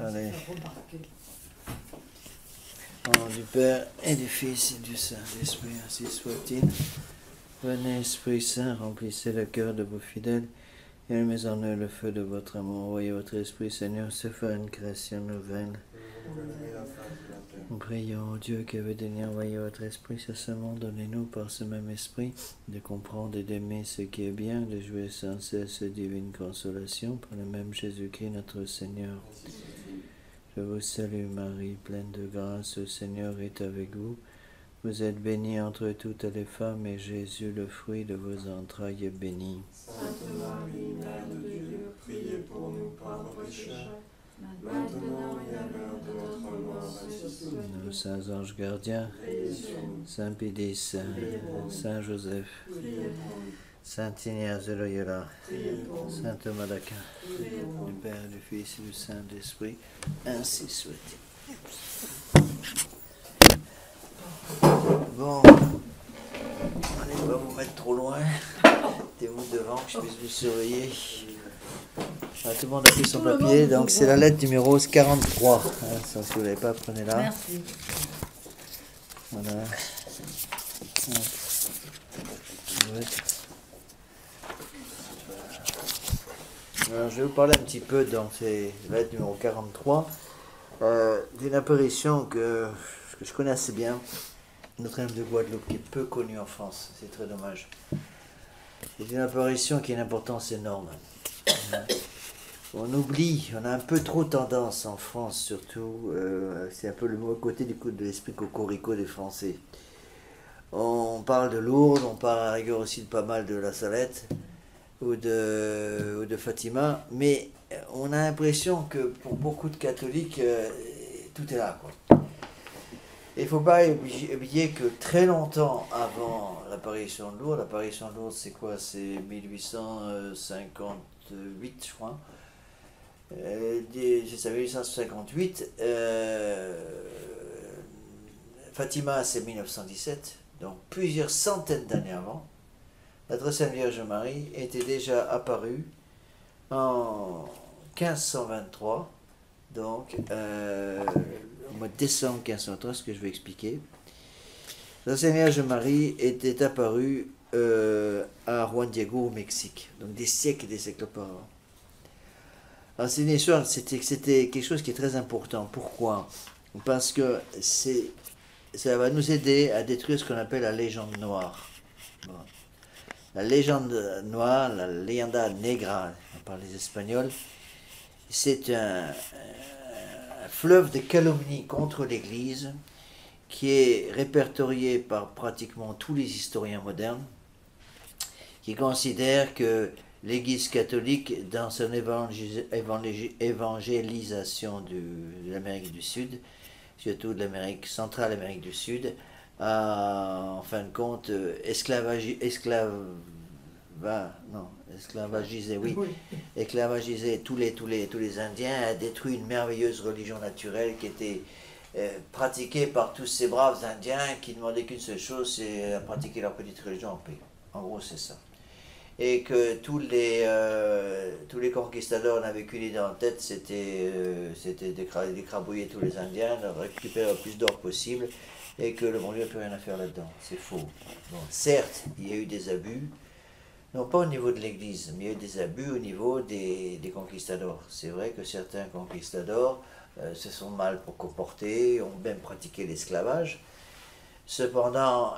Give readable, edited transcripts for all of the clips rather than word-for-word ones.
Allez. Au nom du Père et du Fils et du Saint-Esprit, ainsi soit-il. Venez, Esprit Saint, remplissez le cœur de vos fidèles et allumez en eux le feu de votre amour. Envoyez votre Esprit, Seigneur, se faire une création nouvelle. Nous prions, Dieu qui avait daigné envoyer votre Esprit sur ce monde, donnez-nous par ce même Esprit de comprendre et d'aimer ce qui est bien, de jouer sans cesse divine consolation par le même Jésus-Christ notre Seigneur. Je vous salue Marie, pleine de grâce, le Seigneur est avec vous. Vous êtes bénie entre toutes les femmes et Jésus, le fruit de vos entrailles, est béni. Sainte Marie, Mère de Dieu, priez pour nous pauvres pécheurs, maintenant et à l'heure de notre mort. Nos saints anges gardiens, Saint Pédis, Saint Joseph, Saint Ignace de Loyola, Saint Thomas d'Aquin, du Père, du Fils et du Saint-Esprit, ainsi soit-il. Bon, allez pas vous mettre trop loin, mettez-vous devant que je puisse vous surveiller. Ah, tout le monde a pris son papier, donc c'est la lettre numéro 43. Si vous ne l'avez pas, prenez-la. Merci. Voilà. Alors, je vais vous parler un petit peu dans ces lettres numéro 43 d'une apparition que je connais assez bien, Notre-Dame de Guadeloupe, qui est peu connue en France. C'est très dommage. C'est une apparition qui a une importance énorme. On oublie, on a un peu trop tendance en France surtout, c'est un peu le mauvais côté du coup de l'esprit cocorico des Français. On parle de Lourdes, on parle à la rigueur aussi de pas mal de la Salette ou de Fatima, mais on a l'impression que pour beaucoup de catholiques, tout est là, quoi. Il ne faut pas oublier que très longtemps avant l'apparition de Lourdes c'est quoi? C'est 1858, je crois. C'est ça, 1858. Fatima, c'est 1917, donc plusieurs centaines d'années avant. La Très Sainte Vierge Marie était déjà apparue en 1523, donc au mois de décembre 1523, ce que je vais expliquer. La Sainte Vierge Marie était apparue à Juan Diego au Mexique, donc des siècles et des siècles auparavant. Alors c'est une histoire, c'était quelque chose qui est très important. Pourquoi? Parce que ça va nous aider à détruire ce qu'on appelle la légende noire. Bon. La légende noire, la leyenda negra, on parle les Espagnols, c'est un fleuve de calomnie contre l'Église qui est répertorié par pratiquement tous les historiens modernes, qui considèrent que l'Église catholique, dans son évangélisation de l'Amérique du Sud, surtout de l'Amérique centrale, l'Amérique du Sud, a en fin de compte esclavagisé tous les Indiens, a détruit une merveilleuse religion naturelle qui était pratiquée par tous ces braves Indiens qui demandaient qu'une seule chose, c'est pratiquer leur petite religion en paix. En gros, c'est ça. Et que tous les conquistadors n'avaient qu'une idée en tête, c'était d'écrabouiller tous les Indiens, de récupérer le plus d'or possible, et que le bon Dieu n'a plus rien à faire là-dedans. C'est faux. Bon, certes, il y a eu des abus, non pas au niveau de l'Église, mais il y a eu des abus au niveau des conquistadors. C'est vrai que certains conquistadors se sont mal comportés, ont même pratiqué l'esclavage. Cependant,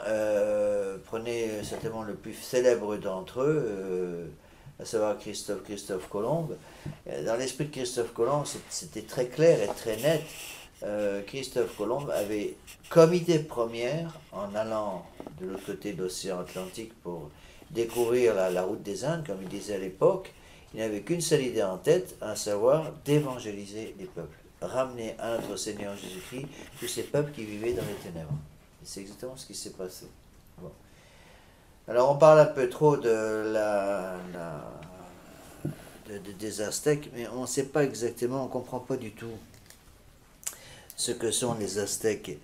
prenez certainement le plus célèbre d'entre eux, à savoir Christophe Colomb. Dans l'esprit de Christophe Colomb, c'était très clair et très net. Christophe Colomb avait comme idée première, en allant de l'autre côté de l'océan Atlantique pour découvrir la route des Indes, comme il disait à l'époque, il n'avait qu'une seule idée en tête, à savoir d'évangéliser les peuples, ramener à notre Seigneur Jésus-Christ tous ces peuples qui vivaient dans les ténèbres. C'est exactement ce qui s'est passé. Bon. Alors on parle un peu trop des Aztèques, mais on ne sait pas exactement, on ne comprend pas du tout ce que sont les Aztèques.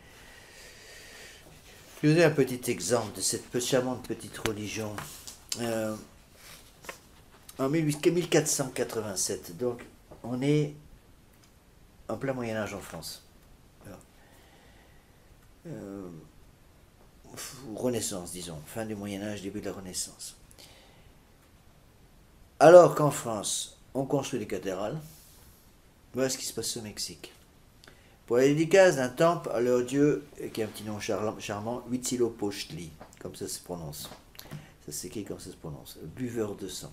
Je vous donne un petit exemple de cette charmante petite religion. En 1487, donc on est en plein Moyen-Âge en France. Alors, Renaissance, disons, fin du Moyen-Âge, début de la Renaissance. Alors qu'en France, on construit des cathédrales, voilà ce qui se passe au Mexique. Pour la dédicace d'un temple à leur dieu, qui a un petit nom charmant, Huitzilopochtli, comme ça se prononce. Ça s'écrit comme ça se prononce. Buveur de sang.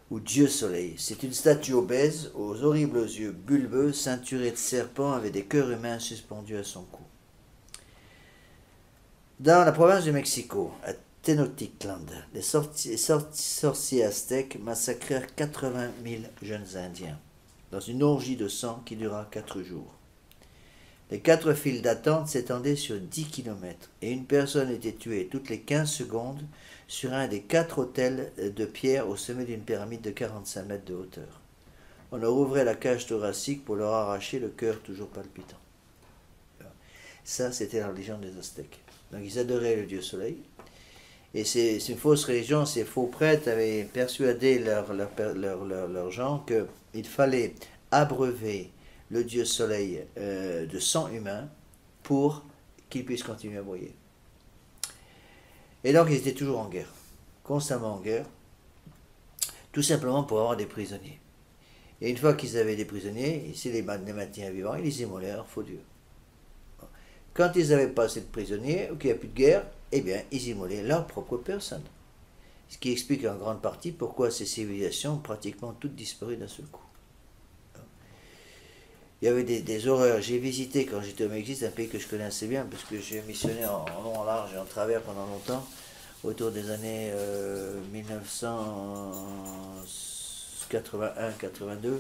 Ou Dieu Soleil. C'est une statue obèse, aux horribles yeux bulbeux, ceinturée de serpents, avec des cœurs humains suspendus à son cou. Dans la province du Mexico, à Tenochtitlan, les sorciers aztèques massacrèrent 80 000 jeunes Indiens, dans une orgie de sang qui dura 4 jours. Les 4 files d'attente s'étendaient sur 10 kilomètres, et une personne était tuée toutes les 15 secondes sur un des 4 autels de pierre au sommet d'une pyramide de 45 mètres de hauteur. On leur ouvrait la cage thoracique pour leur arracher le cœur toujours palpitant. Ça, c'était la religion des Aztèques. Donc ils adoraient le dieu soleil. Et c'est une fausse religion, ces faux prêtres avaient persuadé leurs gens qu'il fallait abreuver le dieu soleil de sang humain pour qu'il puisse continuer à briller. Et donc ils étaient toujours en guerre, constamment en guerre, tout simplement pour avoir des prisonniers. Et une fois qu'ils avaient des prisonniers, s'ils les maintenaient vivants, ils les immolaient à leur faux dieu. Quand ils n'avaient pas assez de prisonniers, ou qu'il n'y a plus de guerre, eh bien, ils immolaient leur propre personne. Ce qui explique en grande partie pourquoi ces civilisations ont pratiquement toutes disparu d'un seul coup. Il y avait des horreurs. J'ai visité, quand j'étais au Mexique, un pays que je connais assez bien, parce que j'ai missionné en long, en large et en travers pendant longtemps, autour des années 1981-82.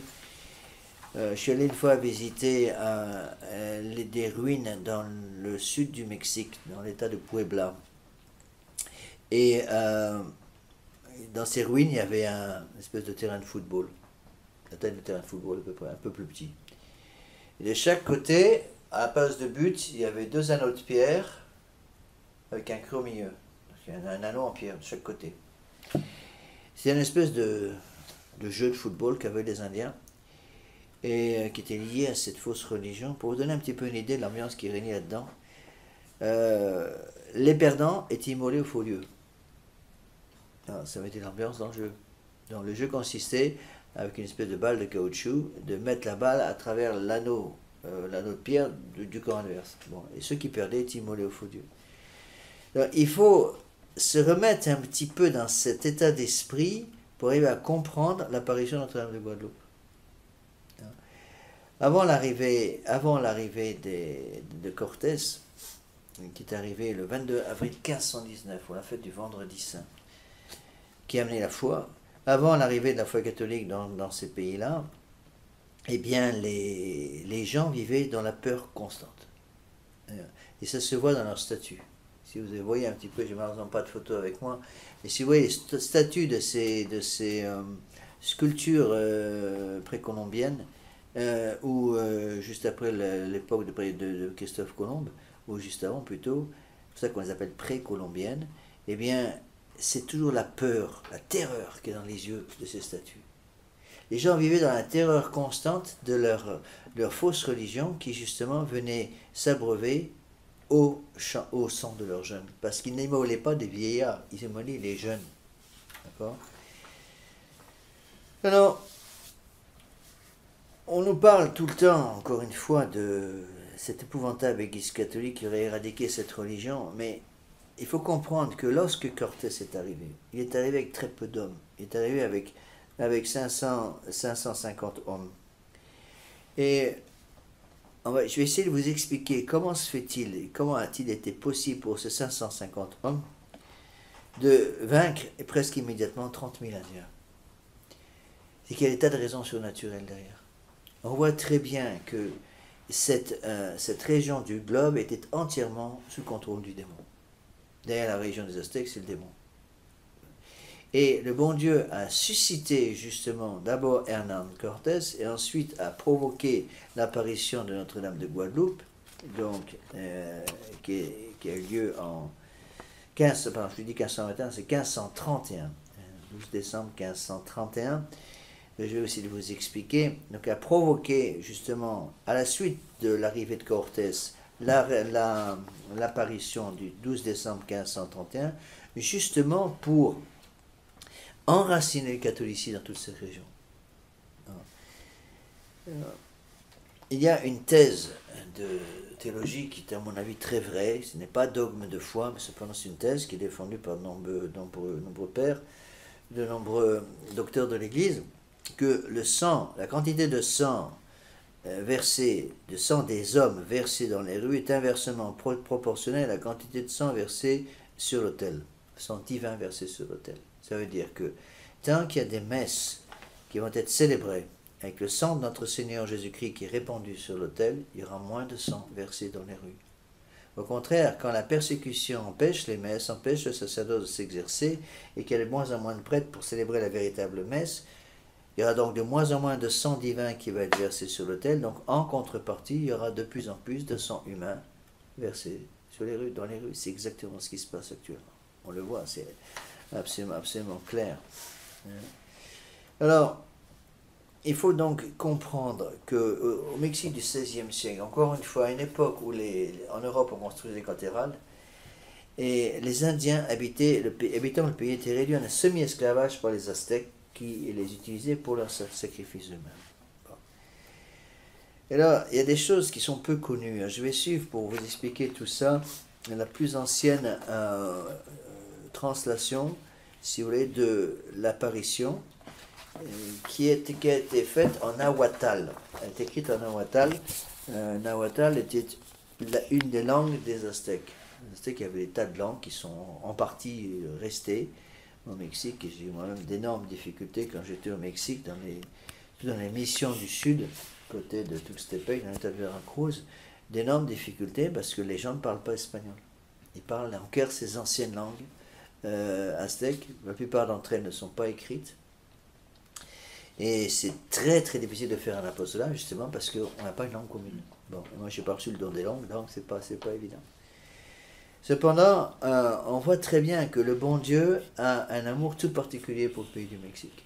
Je suis allé une fois visiter des ruines dans le sud du Mexique, dans l'état de Puebla. Et dans ces ruines, il y avait une espèce de terrain de football. La taille de terrain de football à peu près, un peu plus petit. Et de chaque côté, à la place de but, il y avait 2 anneaux de pierre avec un creux au milieu. Il y a un anneau en pierre de chaque côté. C'est une espèce de jeu de football qu'avaient les Indiens et qui était lié à cette fausse religion. Pour vous donner un petit peu une idée de l'ambiance qui régnait là-dedans, les perdants étaient immolés au faux dieu. Ça avait été l'ambiance dans le jeu. Donc le jeu consistait, avec une espèce de balle de caoutchouc, de mettre la balle à travers l'anneau de pierre du camp adverse. Bon, et ceux qui perdaient étaient immolés au faux dieu. Donc, il faut se remettre un petit peu dans cet état d'esprit pour arriver à comprendre l'apparition de Notre-Dame de Guadeloupe. Avant l'arrivée de Cortés, qui est arrivé le 22 avril 1519, pour la fête du Vendredi Saint, qui a amené la foi, avant l'arrivée de la foi catholique dans ces pays-là, eh bien, les gens vivaient dans la peur constante. Et ça se voit dans leur statut. Si vous voyez un petit peu, je n'ai malheureusement pas de photo avec moi, mais si vous voyez les statues de ces sculptures précolombiennes, ou juste après l'époque de Christophe Colomb, ou juste avant plutôt, c'est ça qu'on les appelle précolombiennes, eh bien, c'est toujours la peur, la terreur qui est dans les yeux de ces statues. Les gens vivaient dans la terreur constante de leur fausse religion qui justement venait s'abreuver au sang de leurs jeunes. Parce qu'ils n'immolaient pas des vieillards, ils immolaient les jeunes. D'accord ? Alors, on nous parle tout le temps, encore une fois, de cette épouvantable Église catholique qui aurait éradiqué cette religion, mais il faut comprendre que lorsque Cortés est arrivé, il est arrivé avec très peu d'hommes. Il est arrivé avec 550 hommes. Et je vais essayer de vous expliquer comment se fait-il, et comment a-t-il été possible pour ces 550 hommes de vaincre presque immédiatement 30 000 Indiens. C'est qu'il y a des tas de raisons surnaturelles derrière. On voit très bien que cette région du globe était entièrement sous contrôle du démon. Derrière la région des Aztèques, c'est le démon. Et le bon Dieu a suscité justement d'abord Hernán Cortés et ensuite a provoqué l'apparition de Notre-Dame de Guadeloupe, donc, qui a eu lieu en 1521, c'est 1531, 12 décembre 1531. je vais aussi vous expliquer, donc a provoqué justement, à la suite de l'arrivée de Cortés, l'apparition du 12 décembre 1531, justement pour enraciner le catholicisme dans toutes ces régions. Il y a une thèse de théologie qui est à mon avis très vraie, ce n'est pas dogme de foi, mais cependant c'est une thèse qui est défendue par de nombreux pères, de nombreux docteurs de l'Église, que le sang, la quantité de sang versé, de sang des hommes versé dans les rues est inversement proportionnelle à la quantité de sang versé sur l'autel, sang divin versé sur l'autel. Ça veut dire que tant qu'il y a des messes qui vont être célébrées avec le sang de notre Seigneur Jésus-Christ qui est répandu sur l'autel, il y aura moins de sang versé dans les rues. Au contraire, quand la persécution empêche les messes, empêche le sacerdoce de s'exercer, et qu'il y a de moins en moins de prêtres pour célébrer la véritable messe, il y aura donc de moins en moins de sang divin qui va être versé sur l'autel, donc en contrepartie, il y aura de plus en plus de sang humain versé sur les rues, dans les rues. C'est exactement ce qui se passe actuellement. On le voit, c'est absolument clair. Alors, il faut donc comprendre qu'au Mexique du XVIe siècle, encore une fois, à une époque où en Europe on construisait des cathédrales, et les Indiens habitant le pays étaient réduits à un semi-esclavage par les Aztèques qui les utilisaient pour leurs sacrifices humains. Bon. Et là, il y a des choses qui sont peu connues. Je vais suivre pour vous expliquer tout ça la plus ancienne translation, si vous voulez, de l'apparition, qui a été faite en nahuatl. Elle est écrite en nahuatl. Nahuatl était une des langues des Aztèques. Les Aztèques avaient des tas de langues qui sont en partie restées au Mexique. Et j'ai eu moi-même d'énormes difficultés quand j'étais au Mexique, dans les missions du Sud, côté de Tuxtepec, dans l'état de Veracruz, d'énormes difficultés parce que les gens ne parlent pas espagnol. Ils parlent encore ces anciennes langues aztèques. La plupart d'entre elles ne sont pas écrites. Et c'est très très difficile de faire un apostolat justement parce qu'on n'a pas une langue commune. Bon, moi je n'ai pas reçu le don des langues, donc c'est pas évident. Cependant, on voit très bien que le bon Dieu a un amour tout particulier pour le pays du Mexique.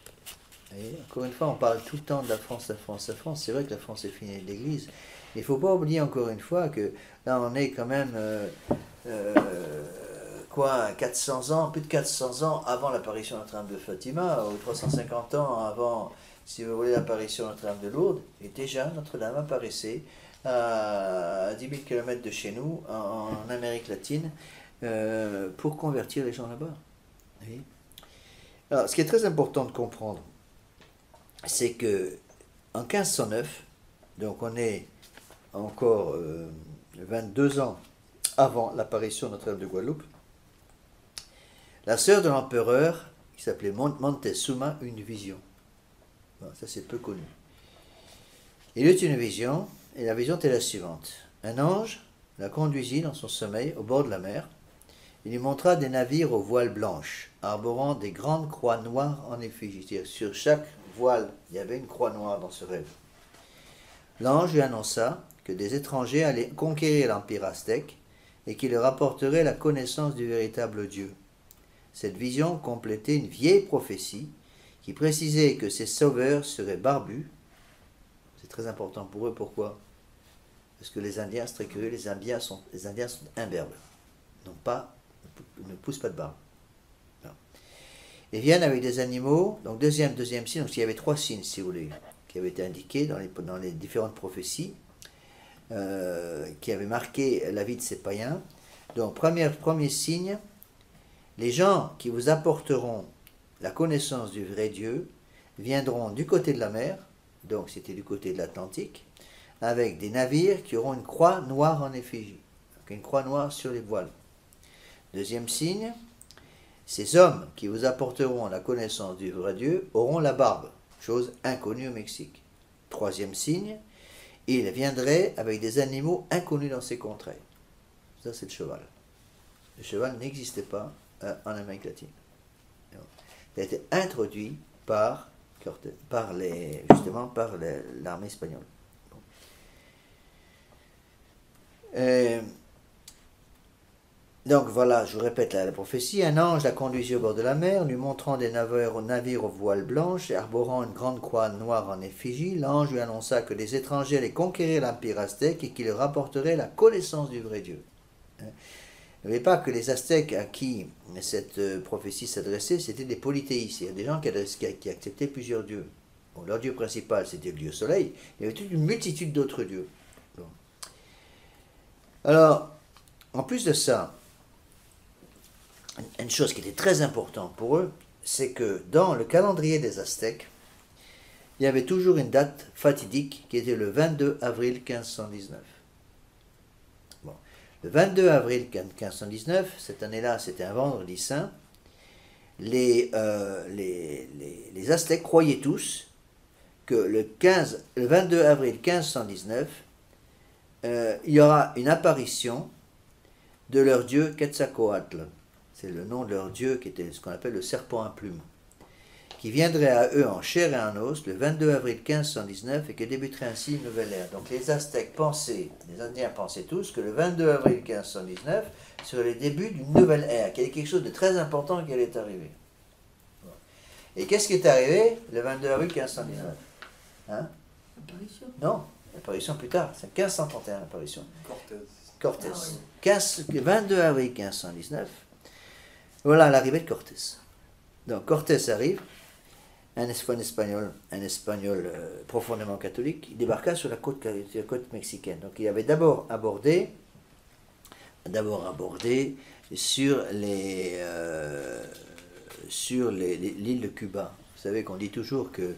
Et encore une fois, on parle tout le temps de la France, la France, la France. C'est vrai que la France est finie de l'Église. Mais il ne faut pas oublier encore une fois que là on est quand même 400 ans, plus de 400 ans avant l'apparition de Notre-Dame de Fatima, ou 350 ans avant, si vous voulez, l'apparition de Notre-Dame de Lourdes, et déjà Notre-Dame apparaissait à 10 000 km de chez nous, en Amérique latine, pour convertir les gens là-bas. Oui. Alors, ce qui est très important de comprendre, c'est que en 1509, donc on est encore 22 ans avant l'apparition de Notre-Dame de Guadeloupe, la sœur de l'empereur, qui s'appelait Montezuma, eut une vision. Bon, ça c'est peu connu. Il eut une vision, et la vision était la suivante. Un ange la conduisit dans son sommeil au bord de la mer. Il lui montra des navires aux voiles blanches, arborant des grandes croix noires en effigie. C'est-à-dire, sur chaque voile, il y avait une croix noire dans ce rêve. L'ange lui annonça que des étrangers allaient conquérir l'empire aztèque et qui leur apporteraient la connaissance du véritable Dieu. Cette vision complétait une vieille prophétie qui précisait que ces sauveurs seraient barbus. C'est très important pour eux, pourquoi? Parce que les Indiens, c'est très curieux, les Indiens sont imberbes, ne poussent pas de barbe. Non. Ils viennent avec des animaux, donc deuxième signe, donc il y avait 3 signes, si vous voulez, qui avaient été indiqués dans les différentes prophéties, qui avaient marqué la vie de ces païens. Donc, premier signe, les gens qui vous apporteront la connaissance du vrai Dieu viendront du côté de la mer, donc c'était du côté de l'Atlantique, avec des navires qui auront une croix noire en effigie, donc une croix noire sur les voiles. Deuxième signe, ces hommes qui vous apporteront la connaissance du vrai Dieu auront la barbe, chose inconnue au Mexique. Troisième signe, ils viendraient avec des animaux inconnus dans ces contrées. Ça, c'est le cheval. Le cheval n'existait pas en Amérique latine. Il a été introduit par l'armée espagnole. Donc voilà, je vous répète la prophétie. Un ange la conduisit au bord de la mer, lui montrant des navires aux voiles blanches et arborant une grande croix noire en effigie. L'ange lui annonça que les étrangers allaient conquérir l'empire aztèque et qu'il leur apporterait la connaissance du vrai Dieu. N'oubliez pas que les Aztèques à qui cette prophétie s'adressait, c'était des polythéistes, c'est-à-dire des gens qui acceptaient plusieurs dieux. Bon, leur dieu principal, c'était le dieu soleil. Il y avait toute une multitude d'autres dieux. Bon. Alors, en plus de ça, une chose qui était très importante pour eux, c'est que dans le calendrier des Aztèques, il y avait toujours une date fatidique qui était le 22 avril 1519. Bon. Le 22 avril 1519, cette année-là, c'était un vendredi saint, les Aztèques croyaient tous que le 22 avril 1519, il y aura une apparition de leur dieu Quetzalcoatl. C'est le nom de leur dieu qui était ce qu'on appelle le serpent à plumes, qui viendrait à eux en chair et en os le 22 avril 1519 et qui débuterait ainsi une nouvelle ère. Donc les Aztèques pensaient, les Indiens pensaient tous que le 22 avril 1519 serait le début d'une nouvelle ère, qu'il y avait quelque chose de très important qui allait arriver. Et qu'est-ce qui est arrivé le 22 avril 1519 ? Hein ? Apparition. Non, l'apparition plus tard, c'est 1531 l'apparition. Cortés. Ah oui. 22 avril 1519, voilà l'arrivée de Cortés. Donc Cortés arrive, un espagnol profondément catholique, il débarqua sur la côte mexicaine. Donc il avait d'abord abordé sur l'île de Cuba. Vous savez qu'on dit toujours que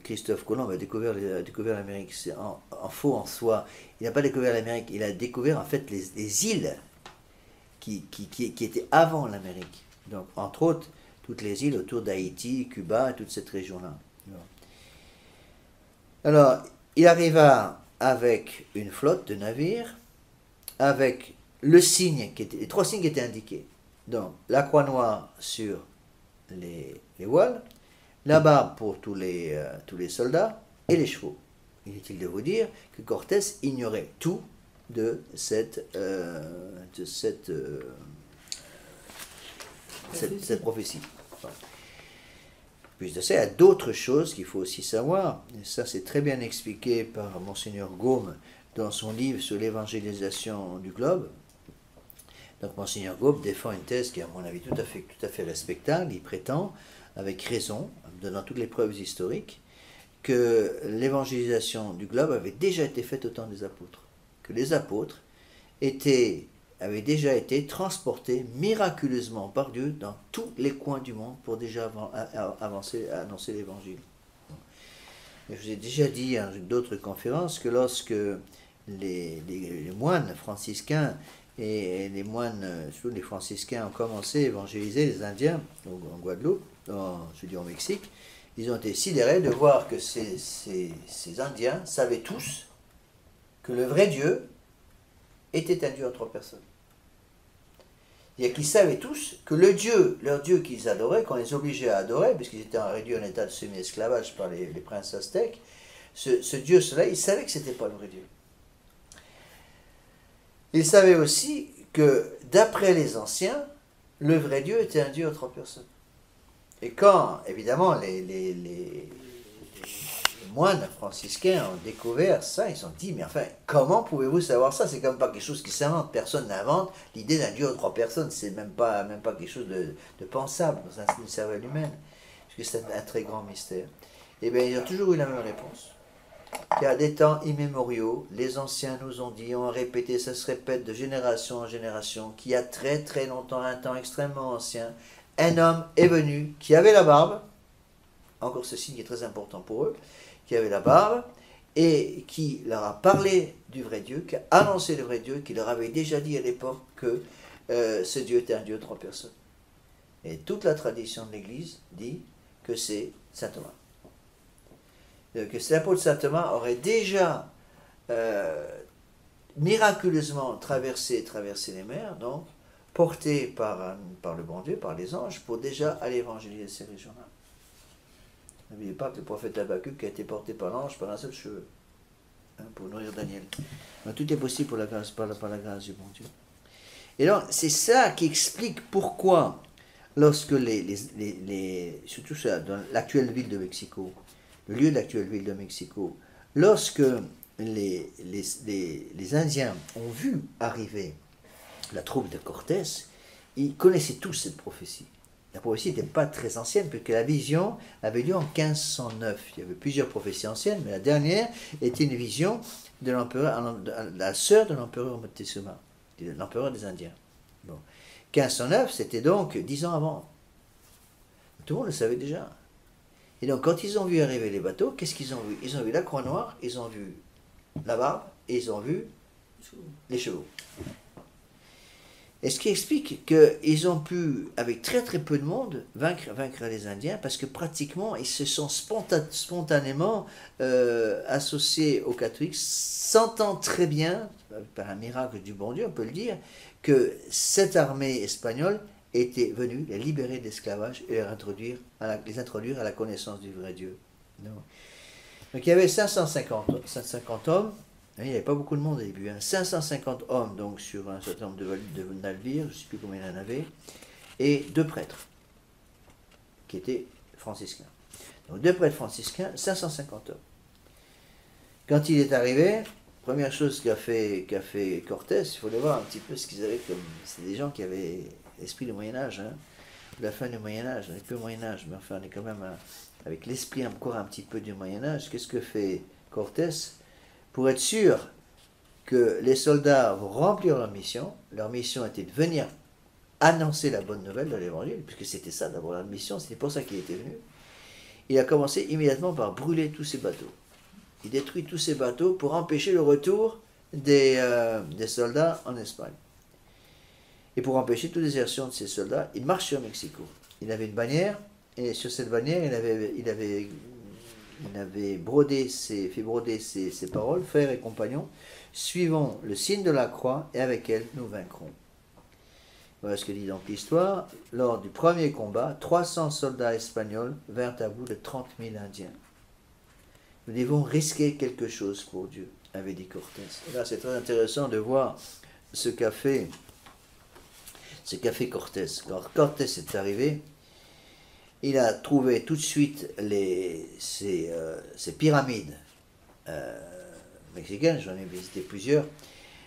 Christophe Colomb a découvert l'Amérique. C'est en faux en soi. Il n'a pas découvert l'Amérique, il a découvert en fait les îles qui étaient avant l'Amérique. Donc, entre autres, toutes les îles autour d'Haïti, Cuba et toute cette région-là. Alors, il arriva avec une flotte de navires, avec les trois signes qui étaient indiqués. Donc, la croix noire sur les voiles, la barbe pour tous les soldats et les chevaux. Inutile de vous dire que Cortés ignorait tout de cette prophétie. Plus de ça, il y a d'autres choses qu'il faut aussi savoir, et ça c'est très bien expliqué par Monseigneur Gaume dans son livre sur l'évangélisation du globe. Donc Monseigneur Gaume défend une thèse qui est à mon avis tout à fait respectable. Il prétend, avec raison, donnant toutes les preuves historiques, que l'évangélisation du globe avait déjà été faite au temps des apôtres, que les apôtres avaient déjà été transportés miraculeusement par Dieu dans tous les coins du monde pour déjà annoncer l'évangile. Je vous ai déjà dit à d'autres conférences que lorsque les moines franciscains et surtout les franciscains ont commencé à évangéliser les Indiens en Guadeloupe, au Mexique, ils ont été sidérés de voir que ces Indiens savaient tous que le vrai Dieu était un Dieu en trois personnes. C'est-à-dire qu'ils savaient tous que leur Dieu qu'ils adoraient, qu'on les obligeait à adorer, puisqu'ils étaient réduits en état de semi-esclavage par les princes aztèques, ce Dieu cela, ils savaient que ce n'était pas le vrai Dieu. Ils savaient aussi que, d'après les anciens, le vrai Dieu était un Dieu en trois personnes. Et quand, évidemment, les moines franciscains ont découvert ça, ils se sont dit, mais enfin, comment pouvez-vous savoir ça? C'est comme pas quelque chose qui s'invente, personne n'invente l'idée d'un Dieu en trois personnes, c'est même pas quelque chose de pensable dans une cervelle humaine, puisque c'est un très grand mystère. Eh bien, ils ont toujours eu la même réponse. Qu'à des temps immémoriaux, les anciens nous ont dit, ont répété, ça se répète de génération en génération, qu'il y a très très longtemps, un temps extrêmement ancien, un homme est venu qui avait la barbe, encore ce signe qui est très important pour eux, qui avait la barbe, et qui leur a parlé du vrai Dieu, qui a annoncé le vrai Dieu, qui leur avait déjà dit à l'époque que ce Dieu était un Dieu de trois personnes. Et toute la tradition de l'Église dit que c'est saint Thomas. Que cet apôtre saint Thomas aurait déjà miraculeusement traversé les mers, donc porté par le bon Dieu, par les anges, pour déjà aller évangéliser ces régions-là. N'oubliez pas que le prophète Habakkuk a été porté par l'ange par un seul cheveu, pour nourrir Daniel. Donc, tout est possible par la grâce du bon Dieu. Et donc, c'est ça qui explique pourquoi, lorsque surtout ça, dans l'actuelle ville de Mexico, le lieu de l'actuelle ville de Mexico, lorsque les Indiens ont vu arriver la troupe de Cortés, ils connaissaient tous cette prophétie. La prophétie n'était pas très ancienne, puisque la vision avait lieu en 1509. Il y avait plusieurs prophéties anciennes, mais la dernière était une vision de l'empereur, la sœur de l'empereur Moctezuma, l'empereur des Indiens. Bon. 1509, c'était donc 10 ans avant. Tout le monde le savait déjà. Et donc, quand ils ont vu arriver les bateaux, qu'est-ce qu'ils ont vu? Ils ont vu la croix noire, ils ont vu la barbe, et ils ont vu les chevaux. Et ce qui explique qu'ils ont pu, avec très très peu de monde, vaincre les Indiens, parce que pratiquement, ils se sont spontanément associés aux catholiques, sentant très bien, par un miracle du bon Dieu, on peut le dire, que cette armée espagnole était venue les libérer de l'esclavage et les introduire à la connaissance du vrai Dieu. Non. Donc il y avait 550 hommes. Il n'y avait pas beaucoup de monde au début, 550 hommes donc sur un certain nombre de navires, je ne sais plus combien il y en avait, et 2 prêtres, qui étaient franciscains. Donc 2 prêtres franciscains, 550 hommes. Quand il est arrivé, première chose qu'a fait Cortés, il faut voir un petit peu ce qu'ils avaient comme... C'est des gens qui avaient l'esprit du Moyen-Âge, la fin du Moyen-Âge, on n'est plus au Moyen-Âge, mais enfin on est quand même avec l'esprit encore un petit peu du Moyen-Âge. Qu'est-ce que fait Cortés? Pour être sûr que les soldats vont remplir leur mission était de venir annoncer la bonne nouvelle de l'évangile, puisque c'était ça d'abord la mission, c'était pour ça qu'il était venu. Il a commencé immédiatement par brûler tous ces bateaux. Il détruit tous ces bateaux pour empêcher le retour des soldats en Espagne. Et pour empêcher toute désertion de ces soldats, il marche sur Mexico. Il avait une bannière, et sur cette bannière, il avait fait broder ces paroles, frères et compagnons, suivons le signe de la croix et avec elle nous vaincrons. Voilà ce que dit donc l'histoire. Lors du premier combat, 300 soldats espagnols vinrent à bout de 30 000 Indiens. Nous devons risquer quelque chose pour Dieu, avait dit Cortés. Et là, c'est très intéressant de voir ce qu'a fait Cortés. Quand Cortés est arrivé, il a trouvé tout de suite ces pyramides mexicaines, j'en ai visité plusieurs.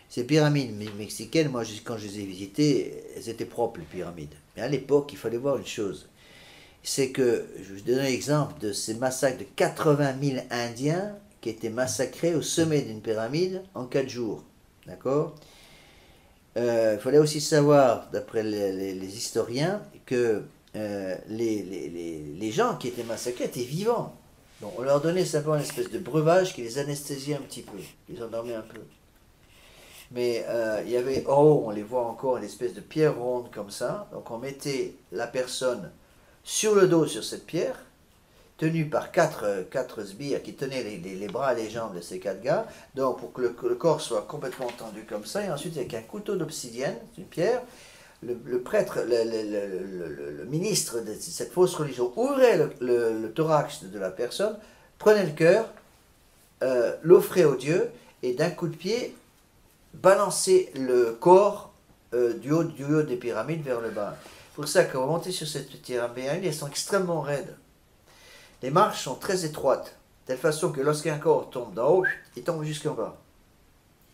Ces pyramides mexicaines, moi quand je les ai visitées, elles étaient propres les pyramides. Mais à l'époque, il fallait voir une chose. C'est que, je vais vous donner l'exemple de ces massacres de 80 000 Indiens qui étaient massacrés au sommet d'une pyramide en 4 jours. D'accord? Il fallait aussi savoir, d'après les historiens, que les gens qui étaient massacrés étaient vivants. Donc on leur donnait simplement une espèce de breuvage qui les anesthésiait un petit peu, les endormait un peu. Mais il y avait en haut, on les voit encore, une espèce de pierre ronde comme ça. Donc on mettait la personne sur le dos sur cette pierre, tenue par quatre sbires qui tenaient les bras et les jambes de ces 4 gars. Donc pour que le corps soit complètement tendu comme ça. Et ensuite avec un couteau d'obsidienne, une pierre, le prêtre, le ministre de cette fausse religion ouvrait le thorax de la personne, prenait le cœur, l'offrait au Dieu, et d'un coup de pied, balançait le corps du haut des pyramides vers le bas. C'est pour ça que quand vous montez sur cette pyramide, elles sont extrêmement raides. Les marches sont très étroites, de telle façon que lorsqu'un corps tombe d'en haut, il tombe jusqu'en bas.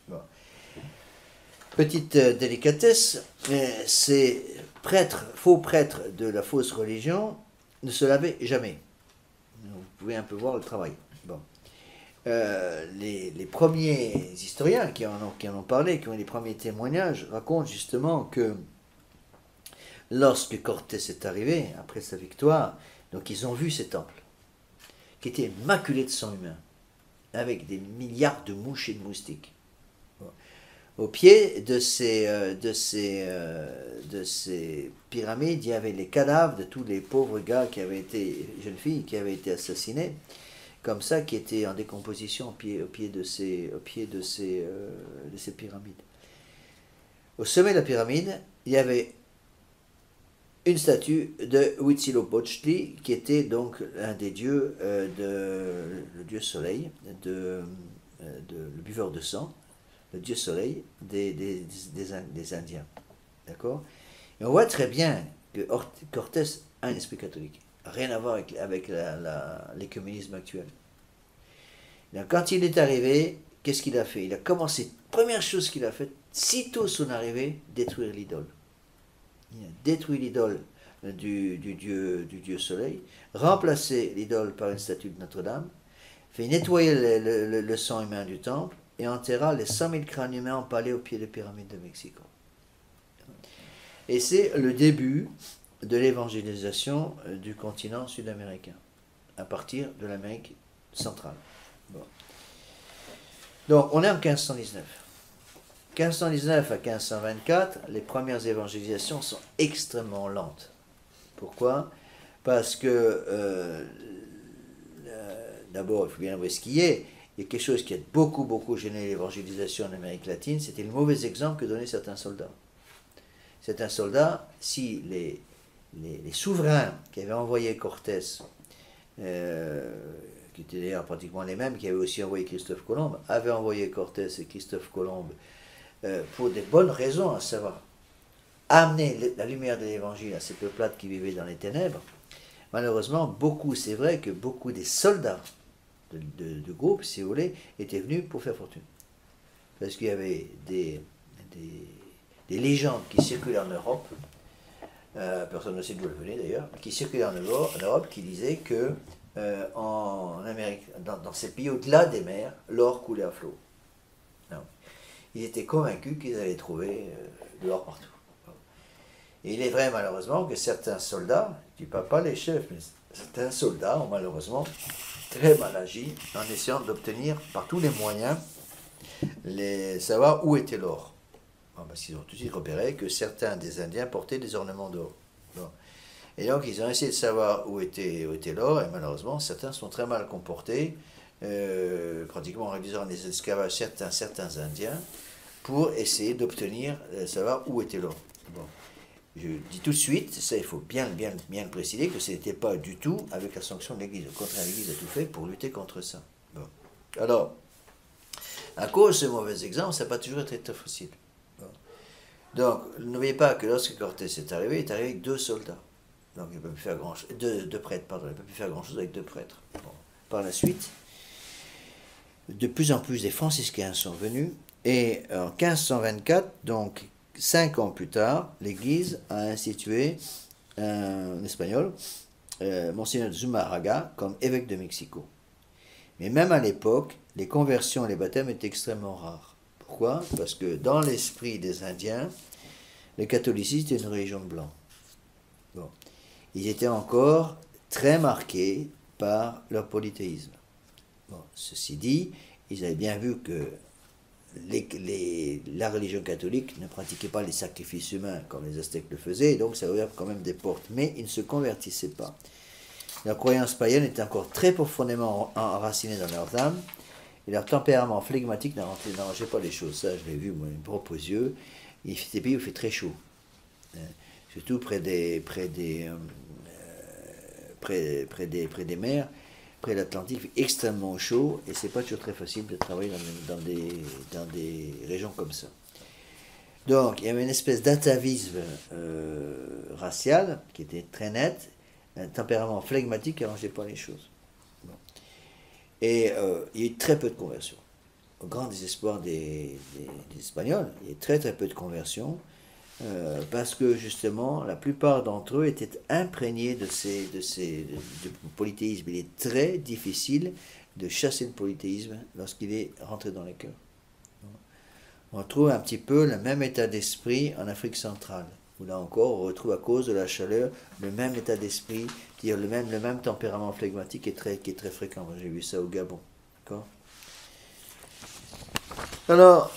Bon. Petite délicatesse, ces faux prêtres de la fausse religion ne se lavaient jamais. Vous pouvez un peu voir le travail. Bon. Les premiers historiens qui en ont parlé, qui ont les premiers témoignages, racontent justement que lorsque Cortés est arrivé, après sa victoire, donc ils ont vu ces temples, qui étaient maculés de sang humain, avec des milliards de mouches et de moustiques. Au pied de ces pyramides, il y avait les cadavres de tous les pauvres gars jeunes filles qui avaient été assassinés, comme ça, qui étaient en décomposition au pied de ces pyramides. Au sommet de la pyramide, il y avait une statue de Huitzilopochtli, qui était donc un des dieux, le dieu soleil, le buveur de sang, le dieu soleil des Indiens. D'accord? Et on voit très bien que Cortés a un esprit catholique. Rien à voir avec l'écuménisme actuel. Donc, quand il est arrivé, qu'est-ce qu'il a fait? Il a commencé, première chose qu'il a faite, sitôt son arrivée, détruire l'idole. Il a détruit l'idole du dieu soleil, remplacé l'idole par une statue de Notre-Dame, fait nettoyer le sang humain du temple et enterra les 100 000 crânes humains empalés au pied des pyramides de Mexico. Et c'est le début de l'évangélisation du continent sud-américain, à partir de l'Amérique centrale. Bon. Donc, on est en 1519. 1519 à 1524, les premières évangélisations sont extrêmement lentes. Pourquoi? Parce que, d'abord, il faut bien avouer ce qu'il y a. Il y a quelque chose qui a beaucoup, beaucoup gêné l'évangélisation en Amérique latine, c'était le mauvais exemple que donnaient certains soldats. Certains soldats, si les souverains qui avaient envoyé Cortés, qui étaient d'ailleurs pratiquement les mêmes qui avaient aussi envoyé Christophe Colomb, avaient envoyé Cortés et Christophe Colomb pour des bonnes raisons, à savoir amener la lumière de l'évangile à ces peuplades qui vivaient dans les ténèbres. Malheureusement, c'est vrai que beaucoup des soldats de groupe, si vous voulez, étaient venus pour faire fortune. Parce qu'il y avait des légendes qui circulaient en Europe, personne ne sait d'où elles venaient d'ailleurs, qui circulaient en Europe, qui disaient que en Amérique, dans ces pays au-delà des mers, l'or coulait à flot. Non. Ils étaient convaincus qu'ils allaient trouver de l'or partout. Et il est vrai malheureusement que certains soldats, je ne dis pas les chefs, mais certains soldats ont malheureusement très mal agi en essayant d'obtenir par tous les moyens savoir où était l'or. Parce qu'ils ont tout de suite repéré que certains des Indiens portaient des ornements d'or. Bon. Et donc ils ont essayé de savoir où était l'or, et malheureusement certains sont très mal comportés, pratiquement en réduisant les esclavages certains Indiens, pour essayer d'obtenir, savoir où était l'or. Bon. Je dis tout de suite, ça il faut bien le préciser, que ce n'était pas du tout avec la sanction de l'Église. Au contraire, l'Église a tout fait pour lutter contre ça. Bon. Alors, à cause de ce mauvais exemple, ça n'a pas toujours été très facile. Bon. Donc, n'oubliez pas que lorsque Cortés est arrivé, il est arrivé avec 2 soldats. Donc, il n'a pas pu faire grand-chose. 2 prêtres, pardon, il n'a pas pu faire grand-chose avec 2 prêtres. Bon. Par la suite, de plus en plus des franciscains sont venus, et en 1524, donc 5 ans plus tard, l'Église a institué un Espagnol, Monseigneur Zumárraga, comme évêque de Mexico. Mais même à l'époque, les conversions et les baptêmes étaient extrêmement rares. Pourquoi? Parce que dans l'esprit des Indiens, le catholicisme était une religion de blancs. Bon. Ils étaient encore très marqués par leur polythéisme. Bon. Ceci dit, ils avaient bien vu que la religion catholique ne pratiquait pas les sacrifices humains comme les Aztèques le faisaient, et donc ça ouvrait quand même des portes. Mais ils ne se convertissaient pas. La croyance païenne était encore très profondément enracinée dans leurs âmes, et leur tempérament flegmatique n'arrangeait pas les choses. Ça, je l'ai vu, moi, mes propres yeux. Il fait des pays où il fait très chaud. Surtout près des mers. Près de l'Atlantique, il fait extrêmement chaud et c'est pas toujours très facile de travailler dans des régions comme ça. Donc, il y avait une espèce d'atavisme racial qui était très net, un tempérament flegmatique qui n'arrangeait pas les choses. Bon. Et il y a eu très peu de conversions. Au grand désespoir des Espagnols, il y a eu très très peu de conversions. Parce que justement, la plupart d'entre eux étaient imprégnés de polythéisme. Il est très difficile de chasser le polythéisme lorsqu'il est rentré dans les cœurs. On trouve un petit peu le même état d'esprit en Afrique centrale, où là encore, on retrouve à cause de la chaleur le même état d'esprit, c'est-à-dire le même tempérament flegmatique qui est très fréquent. J'ai vu ça au Gabon. D'accord ? Alors,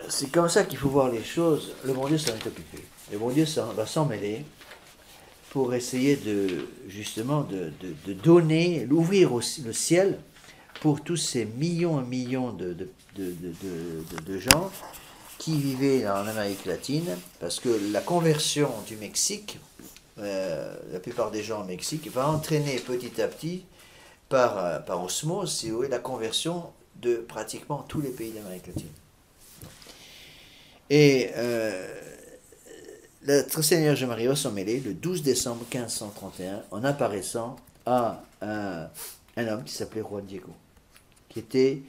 c'est comme ça qu'il faut voir les choses. Le bon Dieu s'en est occupé. Le bon Dieu va s'en mêler pour essayer justement de donner, d'ouvrir le ciel pour tous ces millions et millions de gens qui vivaient en Amérique latine, parce que la conversion du Mexique, la plupart des gens au Mexique, va entraîner petit à petit, par osmose, si vous voulez, la conversion de pratiquement tous les pays d'Amérique latine. Et notre Seigneur Jésus-Marie va s'en mêler le 12 décembre 1531 en apparaissant à un homme qui s'appelait Juan Diego, qui était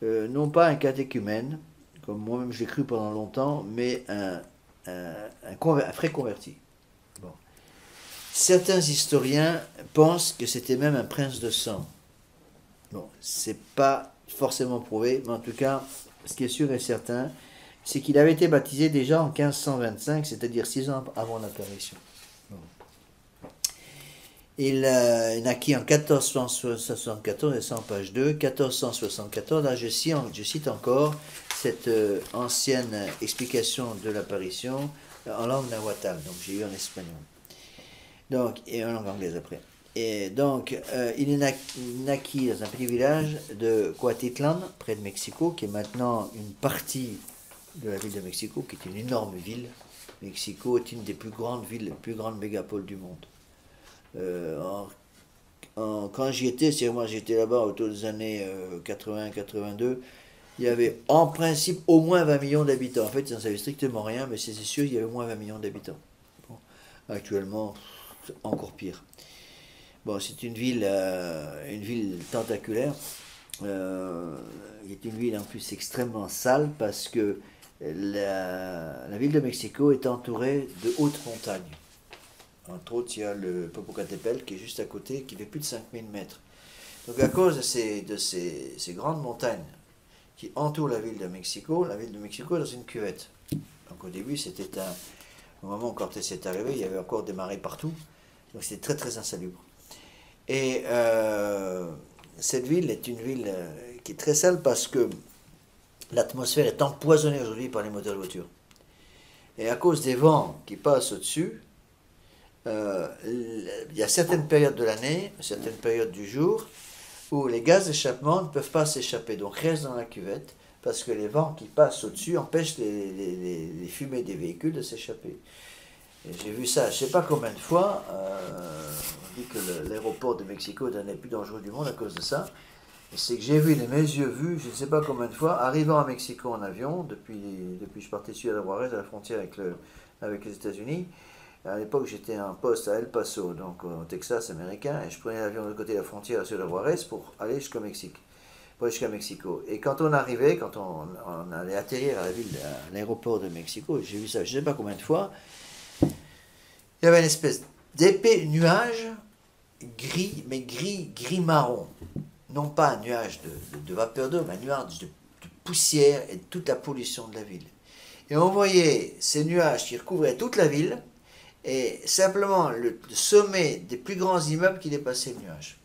non pas un catéchumène, comme moi-même je l'ai cru pendant longtemps, mais un vrai converti. Bon. Certains historiens pensent que c'était même un prince de sang. Bon, c'est pas forcément prouvé, mais en tout cas, ce qui est sûr et certain, c'est qu'il avait été baptisé déjà en 1525, c'est-à-dire 6 ans avant l'apparition. Bon. Il naquit en 1474, et c'est en page 2, 1474, là je cite encore cette ancienne explication de l'apparition en langue nahuatl, donc j'ai eu en espagnol, donc, et en langue anglaise après. Et donc, il est naquit dans un petit village de Coatitlan, près de Mexico, qui est maintenant une partie de la ville de Mexico, qui est une énorme ville. Mexico est une des plus grandes villes, les plus grandes mégapoles du monde. Quand j'y étais, c'est moi j'étais là-bas autour des années 80-82, il y avait en principe au moins 20 millions d'habitants. En fait, ça ne savait strictement rien, mais c'est sûr, il y avait au moins 20 millions d'habitants. Bon. Actuellement, encore pire. Bon, c'est une ville tentaculaire. Il est une ville en plus extrêmement sale parce que la ville de Mexico est entourée de hautes montagnes. Entre autres, il y a le Popocatépetl qui est juste à côté, qui fait plus de 5000 mètres. Donc à cause de ces grandes montagnes qui entourent la ville de Mexico est dans une cuvette. Donc au début, au moment où Cortés est arrivé, il y avait encore des marées partout. Donc c'était très très insalubre. Et cette ville est une ville qui est très sale parce que l'atmosphère est empoisonnée aujourd'hui par les moteurs de voiture. Et à cause des vents qui passent au-dessus, il y a certaines périodes de l'année, certaines périodes du jour, où les gaz d'échappement ne peuvent pas s'échapper, donc restent dans la cuvette, parce que les vents qui passent au-dessus empêchent les fumées des véhicules de s'échapper. Et j'ai vu ça, je ne sais pas combien de fois, on dit que l'aéroport de Mexico est un des plus dangereux du monde à cause de ça. C'est que j'ai vu, les mes yeux vus, je ne sais pas combien de fois, arrivant à Mexico en avion, depuis je partais sur la Juarez, à la frontière avec les États-Unis. À l'époque, j'étais en poste à El Paso, donc au Texas américain, et je prenais l'avion de côté de la frontière sur la Juarez pour aller jusqu'à Mexico. Et quand on arrivait, quand on allait atterrir à l'aéroport de Mexico, j'ai vu ça, je ne sais pas combien de fois, il y avait une espèce d'épais nuage gris marron. Non pas un nuage de vapeur d'eau, mais un nuage de poussière et de toute la pollution de la ville. Et on voyait ces nuages qui recouvraient toute la ville, et simplement le sommet des plus grands immeubles qui dépassaient le nuage.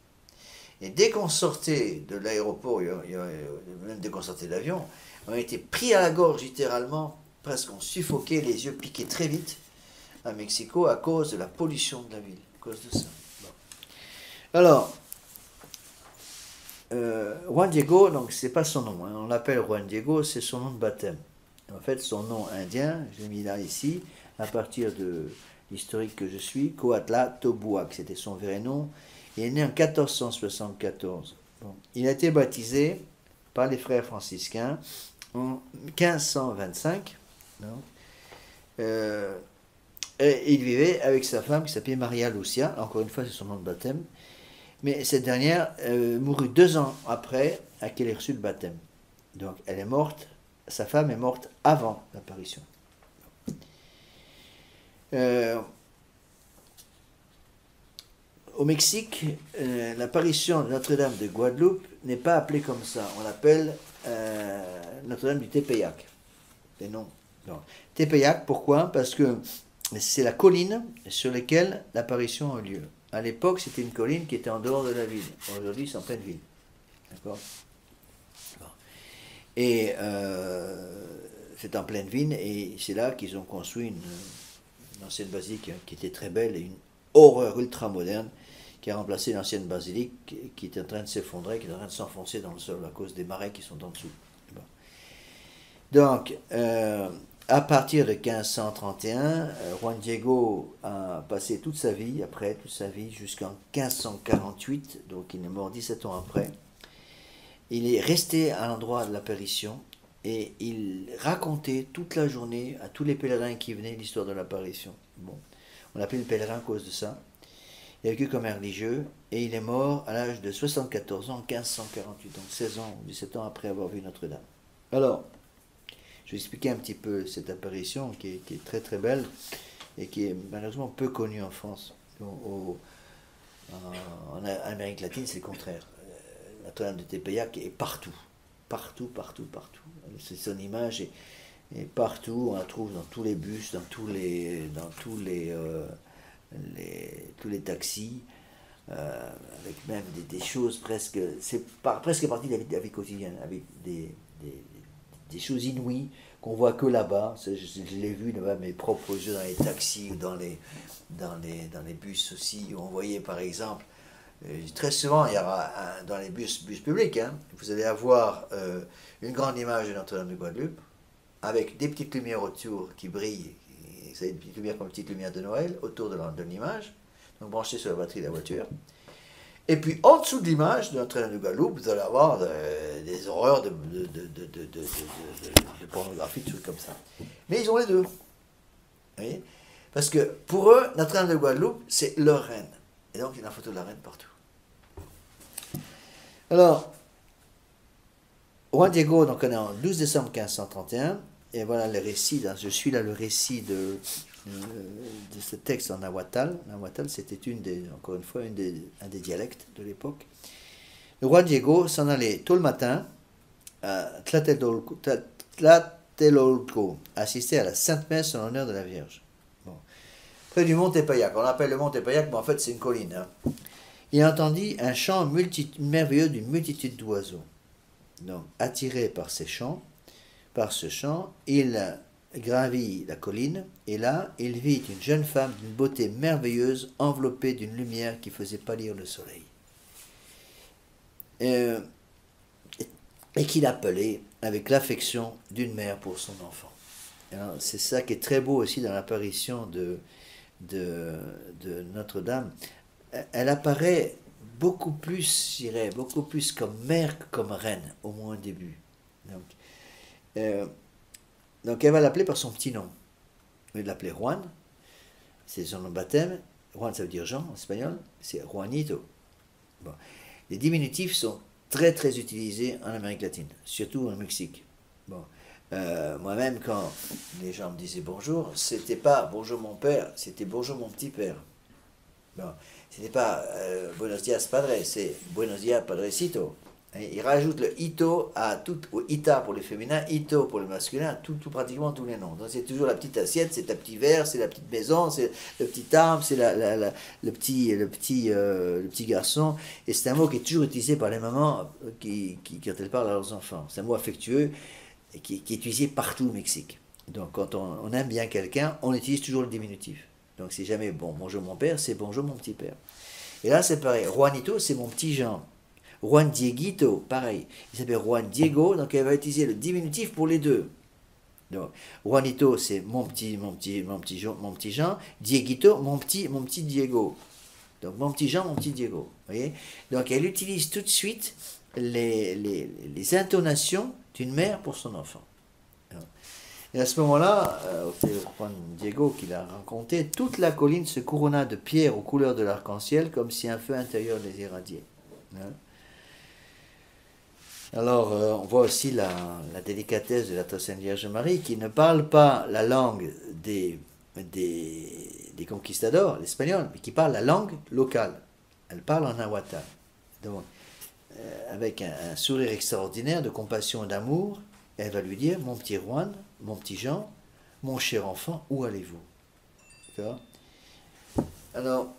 Et dès qu'on sortait de l'aéroport, même dès qu'on sortait de l'avion, on était pris à la gorge littéralement, presque on suffoquait, les yeux piquaient très vite à Mexico à cause de la pollution de la ville, à cause de ça. Bon. Alors, Juan Diego, donc c'est pas son nom, hein, on l'appelle Juan Diego, c'est son nom de baptême. En fait, son nom indien, je l'ai mis là ici, à partir de l'historique que je suis, Coatla-Tobuac, c'était son vrai nom. Il est né en 1474. Bon. Il a été baptisé par les frères franciscains en 1525. Et il vivait avec sa femme qui s'appelait Maria Lucia, encore une fois c'est son nom de baptême. Mais cette dernière mourut 2 ans après qu'elle ait reçu le baptême. Donc elle est morte, sa femme est morte avant l'apparition. Au Mexique, l'apparition de Notre-Dame de Guadeloupe n'est pas appelée comme ça. On l'appelle Notre-Dame du Tepeyac. Et non. Tepeyac, pourquoi? Parce que c'est la colline sur laquelle l'apparition a lieu. À l'époque, c'était une colline qui était en dehors de la ville. Aujourd'hui, c'est en pleine ville. D'accord? Bon. Et c'est en pleine ville, et c'est là qu'ils ont construit une ancienne basilique qui était très belle, et une horreur ultra moderne, qui a remplacé l'ancienne basilique qui est en train de s'effondrer, qui est en train de s'enfoncer dans le sol à cause des marais qui sont en dessous. Bon. Donc, à partir de 1531, Juan Diego a passé toute sa vie jusqu'en 1548, donc il est mort 17 ans après. Il est resté à l'endroit de l'apparition et il racontait toute la journée à tous les pèlerins qui venaient l'histoire de l'apparition. Bon, on l'appelait le pèlerin à cause de ça. Il a vécu comme un religieux et il est mort à l'âge de 74 ans en 1548, donc 16 ans ou 17 ans après avoir vu Notre-Dame. Alors, je vais expliquer un petit peu cette apparition qui est très très belle et qui est malheureusement peu connue en France. En Amérique latine, c'est le contraire. Notre-Dame de Tepeyac est partout. Partout, partout, partout. Son image est partout. On la trouve dans tous les bus, dans tous les taxis, avec même des choses presque... C'est presque partie de la vie quotidienne, avec des choses inouïes qu'on voit que là-bas. Je l'ai vu là-bas, mes propres yeux, dans les taxis ou dans les bus aussi. On voyait par exemple, très souvent, il y aura dans les bus publics, hein, vous allez avoir une grande image de Notre-Dame de Guadeloupe, avec des petites lumières autour qui brillent. Vous avez des petites lumières comme petites lumières de Noël autour de l'image, donc branchées sur la batterie de la voiture. Et puis, en dessous de l'image de Notre-Dame de Guadeloupe, vous allez avoir des horreurs de pornographie, des choses comme ça. Mais ils ont les deux. Vous voyez? Parce que pour eux, Notre-Dame de Guadeloupe, c'est leur reine. Et donc, il y a une photo de la reine partout. Alors, Juan Diego, donc on est en 12 décembre 1531, et voilà le récit, là, je suis là le récit de ce texte en nahuatl. Nahuatl, c'était encore une fois, un des dialectes de l'époque. Le roi Diego s'en allait tôt le matin à Tlatelolco, assister à la Sainte Messe en l'honneur de la Vierge. Bon. Près du mont Tepeyac, on l'appelle le mont Tepeyac, mais en fait c'est une colline. Hein. Il entendit un chant merveilleux d'une multitude d'oiseaux. Donc, attiré par ce chant, il gravit la colline, et là, il vit une jeune femme d'une beauté merveilleuse, enveloppée d'une lumière qui faisait pâlir le soleil. Et qu'il appelait avec l'affection d'une mère pour son enfant. C'est ça qui est très beau aussi dans l'apparition de Notre-Dame. Elle apparaît beaucoup plus, je dirais, beaucoup plus comme mère que comme reine, au moins au début. Donc elle va l'appeler par son petit nom. Elle va l'appeler Juan, c'est son nom de baptême. Juan, ça veut dire Jean en espagnol, c'est Juanito. Bon. Les diminutifs sont très très utilisés en Amérique latine, surtout au Mexique. Bon. Moi-même, quand les gens me disaient bonjour, c'était pas bonjour mon père, c'était bonjour mon petit père. Bon. C'était pas Buenos dias padre, c'est Buenos dias padrecito. Il rajoute le ito à tout, ou ita pour le féminin, ito pour le masculin, pratiquement tous les noms. Donc c'est toujours la petite assiette, c'est le petit verre, c'est la petite maison, c'est le petit arbre, c'est le petit garçon. Et c'est un mot qui est toujours utilisé par les mamans quand elles parlent à leurs enfants. C'est un mot affectueux et qui est utilisé partout au Mexique. Donc quand on aime bien quelqu'un, on utilise toujours le diminutif. Donc c'est jamais bonjour mon père, c'est bonjour mon petit père. Et là c'est pareil, Juanito c'est mon petit Jean. Juan Dieguito, pareil, il s'appelle Juan Diego, donc elle va utiliser le diminutif pour les deux. Donc Juanito c'est mon petit Jean, Dieguito mon petit Diego. Donc mon petit Jean, mon petit Diego. Voyez, donc elle utilise tout de suite les intonations d'une mère pour son enfant. Et à ce moment-là, c'est Juan Diego qui l'a raconté, toute la colline se couronna de pierres aux couleurs de l'arc-en-ciel, comme si un feu intérieur les irradiait. Alors, on voit aussi la délicatesse de la très Sainte Vierge Marie, qui ne parle pas la langue des conquistadors, l'espagnol, mais qui parle la langue locale. Elle parle en nahuatl. Donc, avec un sourire extraordinaire de compassion et d'amour, elle va lui dire, mon petit Juan, mon petit Jean, mon cher enfant, où allez-vous? D'accord? Alors,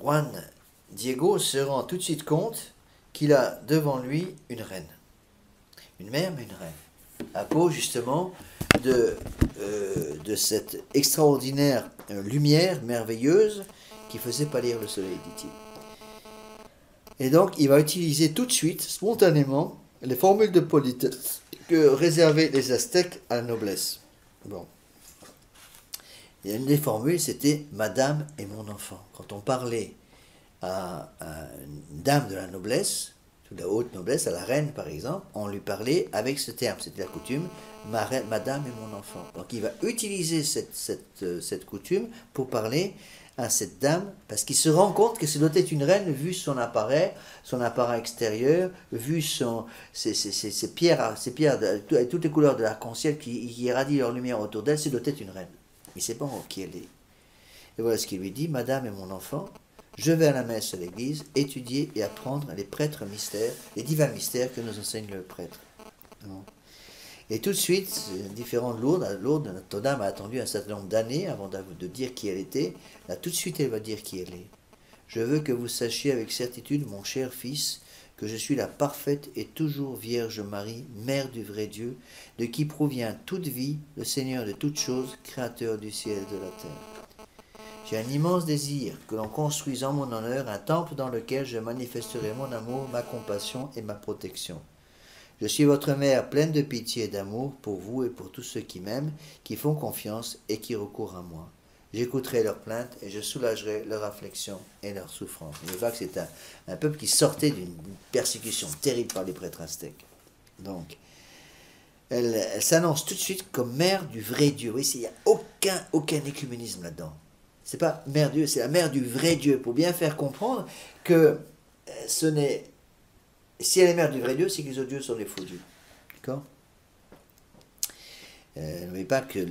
Juan Diego se rend tout de suite compte qu'il a devant lui une reine. Une mère, mais une reine. À cause justement de cette extraordinaire lumière merveilleuse qui faisait pâlir le soleil, dit-il. Et donc, il va utiliser tout de suite, spontanément, les formules de politesse que réservaient les Aztèques à la noblesse. Bon. Et une des formules, c'était « Madame et mon enfant ». Quand on parlait à une dame de la noblesse, sous la haute noblesse, à la reine par exemple, on lui parlait avec ce terme, c'était la coutume, madame et mon enfant. Donc il va utiliser cette coutume pour parler à cette dame, parce qu'il se rend compte que ce doit être une reine, vu son appareil extérieur, vu ses pierres avec toutes les couleurs de l'arc-en-ciel qui irradient leur lumière autour d'elle, ce doit être une reine. Il ne sait pas qui elle est. Et voilà ce qu'il lui dit, madame et mon enfant, je vais à la messe à l'église, étudier et apprendre les prêtres mystères, les divins mystères que nous enseigne le prêtre. Non. Et tout de suite, différent de Lourdes, Notre-Dame a attendu un certain nombre d'années avant de dire qui elle était. Là, tout de suite, elle va dire qui elle est. Je veux que vous sachiez avec certitude, mon cher fils, que je suis la parfaite et toujours Vierge Marie, Mère du vrai Dieu, de qui provient toute vie, le Seigneur de toutes choses, Créateur du ciel et de la terre. J'ai un immense désir que l'on construise en mon honneur un temple dans lequel je manifesterai mon amour, ma compassion et ma protection. Je suis votre mère pleine de pitié et d'amour pour vous et pour tous ceux qui m'aiment, qui font confiance et qui recourent à moi. J'écouterai leurs plaintes et je soulagerai leurs afflictions et leurs souffrances. On voit que c'est un peuple qui sortait d'une persécution terrible par les prêtres aztèques. Donc, elle s'annonce tout de suite comme mère du vrai Dieu. Oui, il n'y a aucun écuménisme là-dedans. C'est pas mère Dieu, c'est la mère du vrai Dieu, pour bien faire comprendre que ce n'est... Si elle est mère du vrai Dieu, c'est que les autres dieux sont des faux dieux. D'accord ? N'oubliez pas que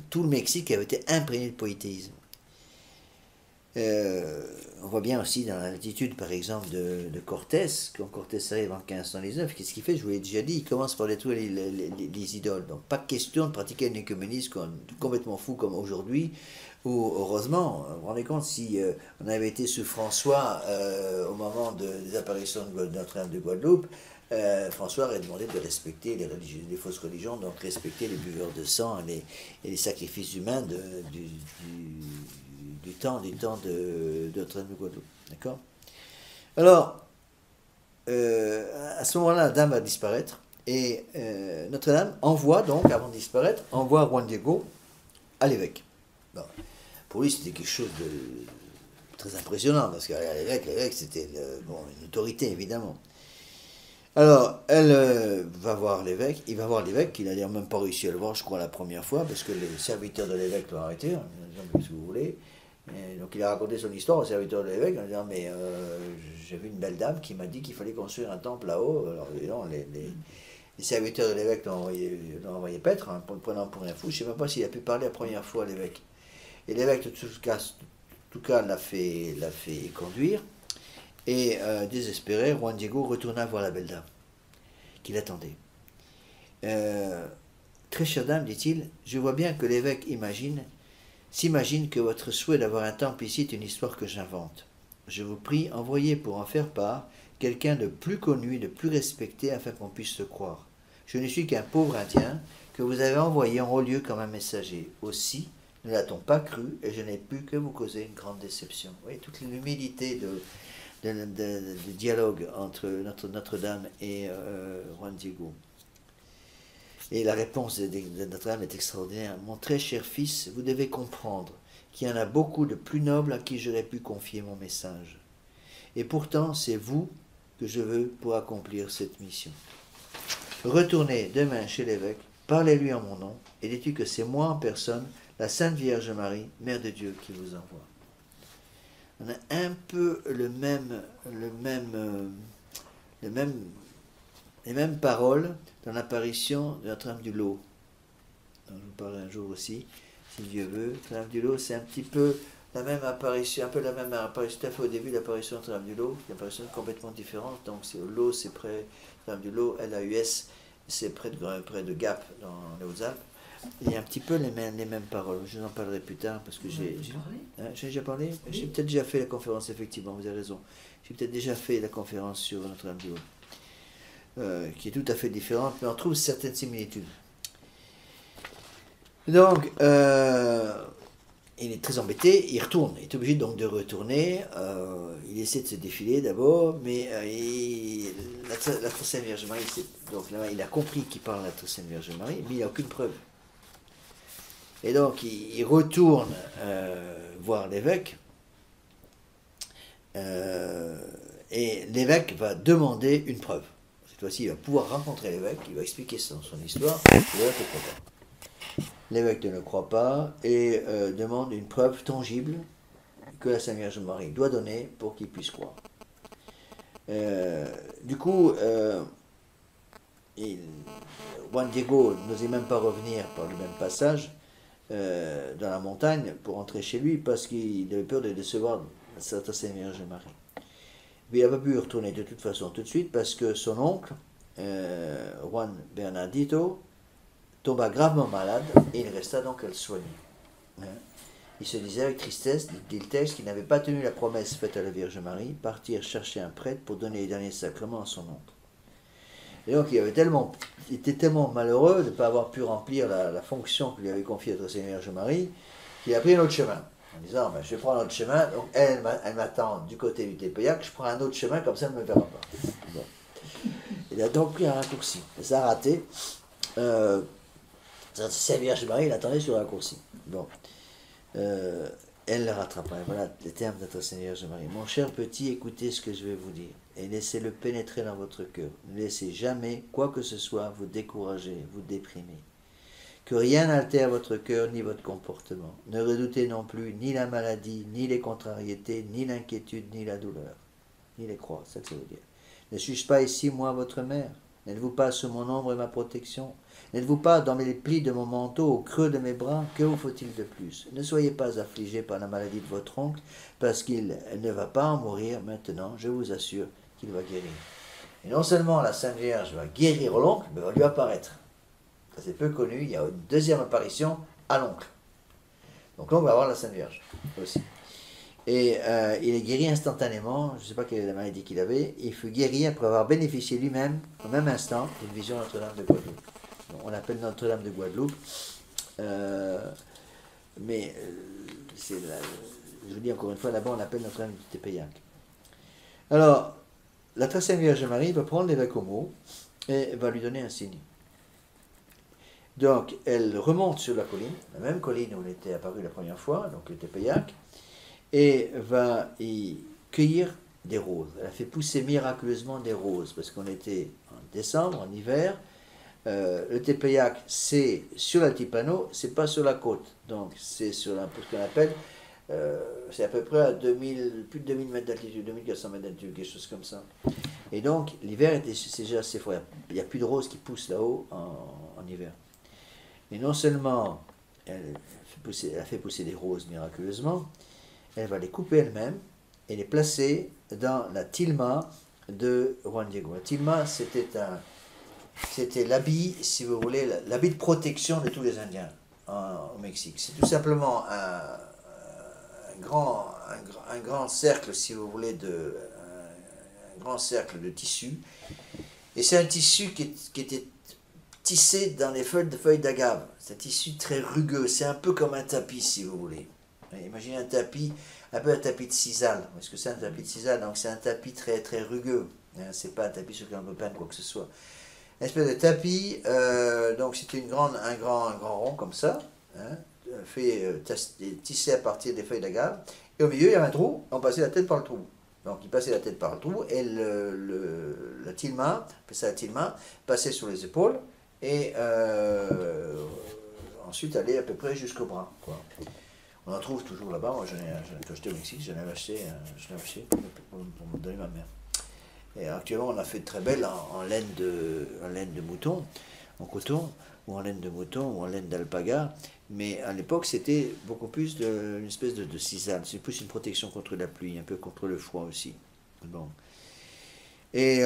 tout le Mexique avait été imprégné de polythéisme. On voit bien aussi dans l'attitude, par exemple, de Cortés, quand Cortés arrive en 1519, qu'est-ce qu'il fait? Je vous l'ai déjà dit, il commence par détruire les idoles. Donc, pas question de pratiquer un écuménisme complètement fou comme aujourd'hui, où, heureusement, vous vous rendez compte, si on avait été sous François au moment des apparitions de Notre-Dame de Guadeloupe, François aurait demandé de respecter les fausses religions, donc respecter les buveurs de sang et les sacrifices humains du temps de Notre-Dame de Guadeloupe. D'accord? Alors, à ce moment-là, la dame va disparaître, et Notre-Dame envoie donc, avant de disparaître, envoie Juan Diego à l'évêque. Bon. Pour lui, c'était quelque chose de très impressionnant, parce que l'évêque, c'était une autorité, évidemment. Alors, elle va voir l'évêque, il va voir l'évêque, il n'a d'ailleurs même pas réussi à le voir, je crois, la première fois, parce que les serviteurs de l'évêque l'ont arrêté, en disant, si vous voulez. Et donc, il a raconté son histoire au serviteur de l'évêque, en disant, mais j'ai vu une belle dame qui m'a dit qu'il fallait construire un temple là-haut. Alors, évidemment, les serviteurs de l'évêque l'ont envoyé paître, hein, pour le prenant pour un fou. Je ne sais même pas s'il a pu parler la première fois à l'évêque. Et l'évêque, en tout cas, l'a fait conduire. Et désespéré, Juan Diego retourna voir la belle dame, qui l'attendait. Très chère dame, dit-il, je vois bien que l'évêque s'imagine que votre souhait d'avoir un temple ici est une histoire que j'invente. Je vous prie, envoyez pour en faire part quelqu'un de plus connu, de plus respecté, afin qu'on puisse se croire. Je ne suis qu'un pauvre Indien que vous avez envoyé en haut lieu comme un messager. Aussi, ne l'a-t-on pas cru, et je n'ai pu que vous causer une grande déception. Vous voyez, toute l'humilité de dialogue entre Notre-Dame et Juan Diego. Et la réponse de Notre-Dame est extraordinaire. Mon très cher fils, vous devez comprendre qu'il y en a beaucoup de plus nobles à qui j'aurais pu confier mon message. Et pourtant, c'est vous que je veux pour accomplir cette mission. Retournez demain chez l'évêque, parlez-lui en mon nom, et dites-lui que c'est moi en personne, la Sainte Vierge Marie, Mère de Dieu, qui vous envoie. On a un peu les mêmes paroles dans l'apparition de Notre-Dame du Lot, dont je vous parlerai un jour aussi, si Dieu veut. Notre-Dame du Lot, c'est un petit peu la même apparition, tout à fait au début de l'apparition de Notre-Dame du Lot, une apparition complètement différente. Donc c'est au Lot, c'est près, Notre-Dame du Lot, LAUS, c'est près de Gap, dans les Hautes-Alpes. Il y a un petit peu les mêmes paroles. Je vous en parlerai plus tard parce que j'ai déjà parlé. Oui. J'ai peut-être déjà fait la conférence, effectivement, vous avez raison. J'ai peut-être déjà fait la conférence sur Notre-Dame du Lot, qui est tout à fait différente, mais on trouve certaines similitudes. Donc, il est très embêté, il retourne, il est obligé donc de retourner, il essaie de se défiler d'abord, mais la Très Sainte Vierge Marie, donc là, il a compris qu'il parle de la Très Sainte Vierge Marie, mais il n'a aucune preuve. Et donc, il retourne voir l'évêque, et et l'évêque va demander une preuve. Cette fois-ci, il va pouvoir rencontrer l'évêque, il va expliquer son histoire, l'évêque ne croit pas. L'évêque ne croit pas et demande une preuve tangible que la Sainte Vierge Marie doit donner pour qu'il puisse croire. Du coup, Juan Diego n'osait même pas revenir par le même passage dans la montagne pour rentrer chez lui parce qu'il avait peur de décevoir sa Sainte Vierge Marie. Mais il n'a pas pu retourner de toute façon tout de suite parce que son oncle, Juan Bernardito, tomba gravement malade et il resta donc à le soigner. Il se disait avec tristesse, dit le texte, qu'il n'avait pas tenu la promesse faite à la Vierge Marie, partir chercher un prêtre pour donner les derniers sacrements à son oncle. Et donc il était tellement malheureux de ne pas avoir pu remplir la fonction que lui avait confiée la Vierge Marie, qu'il a pris un autre chemin. En disant, ben, je vais prendre un autre chemin, donc elle m'attend du côté du Tepeyac, je prends un autre chemin, comme ça elle ne me verra pas. Bon. Il a donc pris un raccourci. Et ça a raté. Sa Vierge Marie l'attendait sur le raccourci. Bon. Elle le rattrapera. Voilà les termes de notre Seigneur Jésus-Marie. Mon cher petit, écoutez ce que je vais vous dire et laissez-le pénétrer dans votre cœur. Ne laissez jamais, quoi que ce soit, vous décourager, vous déprimer. Que rien n'altère votre cœur ni votre comportement. Ne redoutez non plus ni la maladie, ni les contrariétés, ni l'inquiétude, ni la douleur, ni les croix. C'est ça que ça veut dire. Ne suis-je pas ici, moi, votre mère? N'êtes-vous pas sous mon ombre et ma protection? N'êtes-vous pas dans les plis de mon manteau, au creux de mes bras? Que vous faut-il de plus? Ne soyez pas affligés par la maladie de votre oncle, parce qu'il ne va pas en mourir maintenant, je vous assure qu'il va guérir. Et non seulement la Sainte Vierge va guérir l'oncle, mais va lui apparaître. Ça c'est peu connu, il y a une deuxième apparition à l'oncle. Donc l'oncle va avoir la Sainte Vierge aussi. Et il est guéri instantanément, je ne sais pas quelle est la maladie qu'il avait, il fut guéri après avoir bénéficié lui-même, au même instant, d'une vision de Notre-Dame de Guadeloupe. On l'appelle Notre-Dame de Guadeloupe, mais je vous dis encore une fois, là-bas on l'appelle Notre-Dame du Tepeyac. Alors, la très Sainte Vierge Marie va prendre l'évêque au mot et va lui donner un signe. Donc, elle remonte sur la colline, la même colline où elle était apparue la première fois, donc le Tepeyac, et va y cueillir des roses. Elle a fait pousser miraculeusement des roses, parce qu'on était en décembre, en hiver. Le Tepeyac, c'est sur l'altipano, c'est pas sur la côte. Donc, c'est sur ce qu'on appelle, c'est à peu près à plus de 2000 mètres d'altitude, 2400 mètres d'altitude, quelque chose comme ça. Et donc, l'hiver c'est déjà assez froid. Il n'y a plus de roses qui poussent là-haut en hiver. Et non seulement elle a fait pousser des roses miraculeusement, elle va les couper elle-même et les placer dans la tilma de Juan Diego. La tilma, c'était l'habit, si vous voulez, l'habit de protection de tous les Indiens au Mexique. C'est tout simplement un grand cercle, si vous voulez, un grand cercle de tissu. Et c'est un tissu qui était tissé dans les feuilles d'agave. C'est un tissu très rugueux, c'est un peu comme un tapis, si vous voulez. Imaginez un tapis, un peu un tapis de sisal. Est-ce que c'est un tapis de sisal? Donc c'est un tapis très, très rugueux. C'est pas un tapis sur lequel on peut peindre quoi que ce soit. Une espèce de tapis, donc c'était un grand rond comme ça, tissé à partir des feuilles d'agave. Et au milieu, il y avait un trou, on passait la tête par le trou. Donc il passait la tête par le trou et la tilma, passait sur les épaules et ensuite allait à peu près jusqu'au bras, quoi. On en trouve toujours là-bas. Moi, quand j'étais au Mexique, j'en avais acheté pour me donner ma mère. Et actuellement, on a fait de très belles en laine de mouton, en coton, ou en laine de mouton, ou en laine d'alpaga. Mais à l'époque, c'était beaucoup plus une espèce de sisal. C'est plus une protection contre la pluie, un peu contre le froid aussi. Bon. Et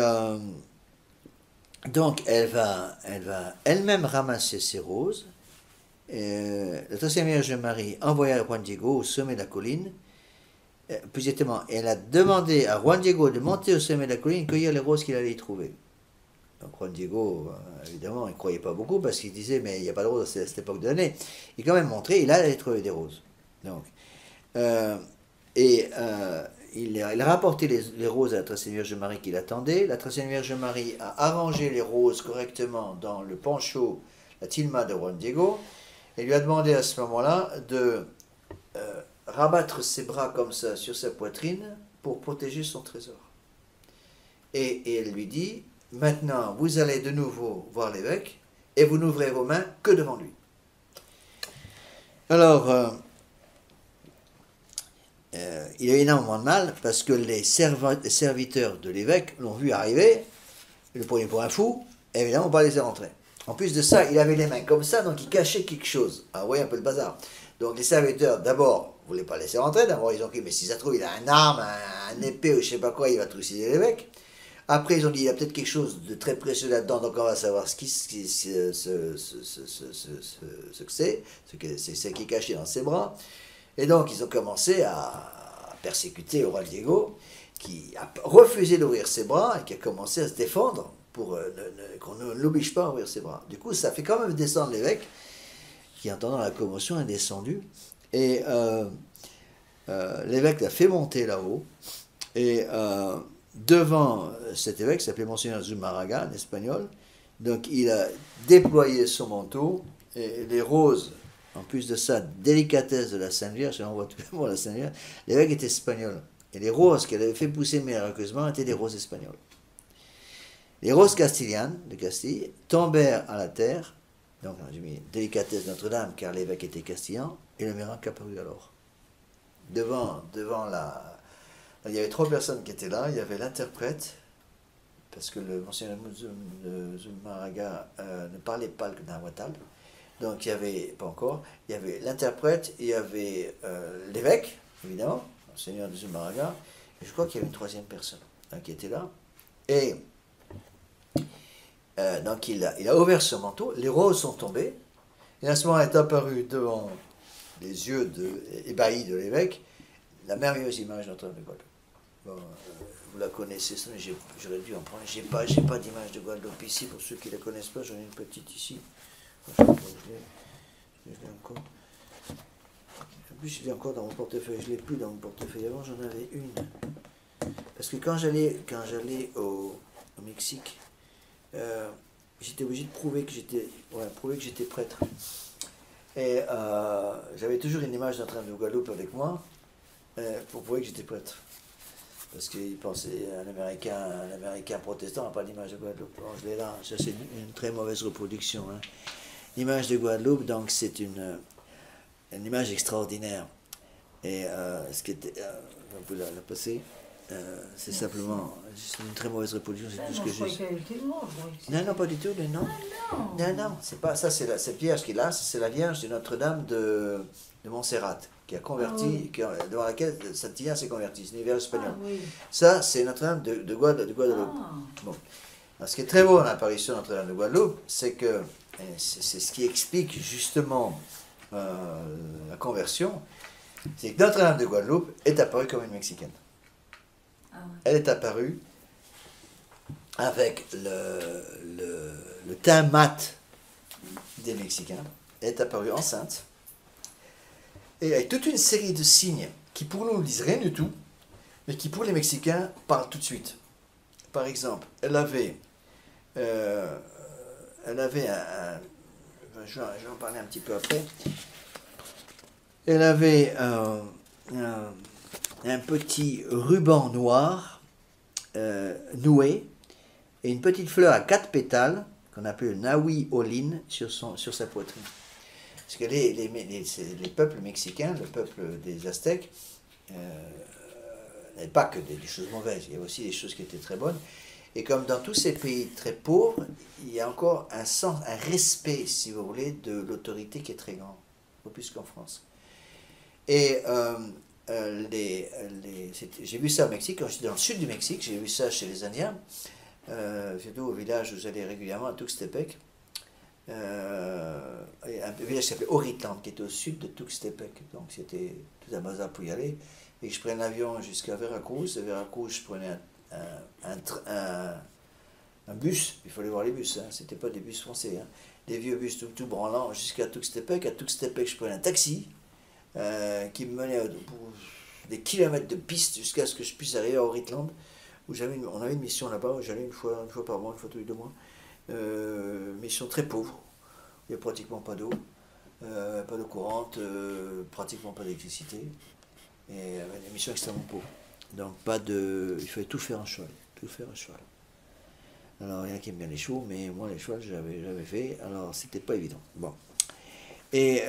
donc, elle va elle-même ramasser ses roses. La Très Sainte Vierge Marie envoya Juan Diego au sommet de la colline. Plus exactement, elle a demandé à Juan Diego de monter au sommet de la colline et cueillir les roses qu'il allait y trouver. Donc Juan Diego, évidemment, il ne croyait pas beaucoup parce qu'il disait, mais il n'y a pas de roses à cette époque de l'année. Il a quand même montré, il allait trouver des roses. Donc, il a rapporté les roses à la Très Sainte Vierge Marie qui l'attendait. La Très Sainte Vierge Marie a arrangé les roses correctement dans le pancho, la tilma de Juan Diego, et lui a demandé à ce moment-là de rabattre ses bras comme ça sur sa poitrine pour protéger son trésor. et elle lui dit, maintenant vous allez de nouveau voir l'évêque et vous n'ouvrez vos mains que devant lui. Alors, il a eu énormément de mal parce que les serviteurs de l'évêque l'ont vu arriver, ils le prenaient pour un fou, et évidemment, on pas laisser rentrer. En plus de ça, il avait les mains comme ça, donc il cachait quelque chose. Ah oui, un peu le bazar. Donc les serviteurs, d'abord, ne voulaient pas laisser rentrer. D'abord, ils ont dit, mais si ça se trouve, il a un arme, un épée ou je sais pas quoi, il va trucider l'évêque. Après, ils ont dit, il y a peut-être quelque chose de très précieux là-dedans, donc on va savoir ce que c'est, ce qui est caché dans ses bras. Et donc, ils ont commencé à persécuter le roi Diego, qui a refusé d'ouvrir ses bras et qui a commencé à se défendre pour qu'on ne l'oblige pas à ouvrir ses bras. Du coup, ça fait quand même descendre l'évêque, qui, entendant la commotion, est descendu. Et l'évêque l'a fait monter là-haut. Et devant cet évêque, qui s'appelait Monseigneur Zumárraga, en espagnol, donc il a déployé son manteau, et les roses, en plus de ça, délicatesse de la Sainte Vierge, on voit tout le monde la Sainte Vierge, l'évêque était espagnol. Et les roses qu'elle avait fait pousser miraculeusement étaient des roses espagnoles. Les roses castilianes de Castille tombèrent à la terre, donc j'ai mis délicatesse de Notre-Dame, car l'évêque était castillan, et le miracle apparut alors. Devant la... Il y avait 3 personnes qui étaient là, il y avait l'interprète, parce que le Monseigneur Zumárraga ne parlait pas le nahuatl, donc il y avait, pas encore, il y avait l'interprète, il y avait l'évêque, évidemment, Monseigneur Zumárraga, et je crois qu'il y avait une 3e personne qui était là, et donc il a ouvert ce manteau, les roses sont tombées, et à ce moment est apparu devant les yeux ébahis de l'évêque la merveilleuse image de Notre-Dame de Guadeloupe. Bon, vous la connaissez, j'aurais dû en prendre. J'ai pas d'image de Guadeloupe ici, pour ceux qui ne la connaissent pas, j'en ai une petite ici. Je l'ai encore. En plus, je l'ai encore dans mon portefeuille, je ne l'ai plus dans mon portefeuille. Avant, j'en avais une. Parce que quand j'allais au Mexique, j'étais obligé de prouver que j'étais prêtre. Et j'avais toujours une image de Notre-Dame de Guadeloupe avec moi, pour prouver que j'étais prêtre. Parce qu'ils pensaient, un Américain protestant n'a pas d'image de Guadeloupe. Bon, je l'ai là, ça c'est une très mauvaise reproduction. Hein. L'image de Guadeloupe, donc c'est une image extraordinaire. Et ce qui était, on peut la passer, c'est simplement, c'est une très mauvaise reproduction, c'est tout ce que j'ai. Non, pas du tout, non. Non, c'est pas ça, cette vierge qui est là, c'est la Vierge de Notre-Dame de Montserrat, qui a converti, devant laquelle Saint-Tillien s'est converti, c'est une vierge espagnole. Ça, c'est Notre-Dame de Guadeloupe. Bon. Alors, ce qui est très beau dans l'apparition de Notre-Dame de Guadeloupe, c'est que c'est ce qui explique justement la conversion, c'est que Notre-Dame de Guadeloupe est apparue comme une Mexicaine. Elle est apparue avec le teint mat des Mexicains. Elle est apparue enceinte. Et avec toute une série de signes qui pour nous ne disent rien du tout, mais qui pour les Mexicains parlent tout de suite. Par exemple, elle avait un... Je vais en parler un petit peu après. Elle avait un petit ruban noir noué et une petite fleur à 4 pétales qu'on appelle le nahui olin sur sa poitrine. Parce que les peuples mexicains, le peuple des Aztèques, n'avaient pas que des choses mauvaises, il y avait aussi des choses qui étaient très bonnes. Et comme dans tous ces pays très pauvres, il y a encore un respect, si vous voulez, de l'autorité qui est très grand, beaucoup plus qu'en France. Et j'ai vu ça au Mexique, quand j'étais dans le sud du Mexique, j'ai vu ça chez les Indiens, surtout au village où j'allais régulièrement, à Tuxtepec, un village qui s'appelait Oritland, qui était au sud de Tuxtepec, donc c'était tout un bazar pour y aller, et je prenais l'avion jusqu'à Veracruz, et Veracruz, je prenais un bus, il fallait voir les bus, hein, c'était pas des bus français, hein, des vieux bus tout branlants jusqu'à Tuxtepec. À Tuxtepec, je prenais un taxi qui me menait des kilomètres de piste jusqu'à ce que je puisse arriver à Oritland, où on avait une mission là-bas, où j'allais une fois par mois, une fois tous les 2 mois, mission très pauvre, il n'y a pratiquement pas d'eau, pas d'eau courante, pratiquement pas d'électricité, et une mission extrêmement pauvre. Donc il fallait tout faire en cheval. tout faire à cheval. Alors, il y en a qui aiment bien les chevaux, mais moi, les chevaux, j'avais fait, alors c'était pas évident. Bon. Et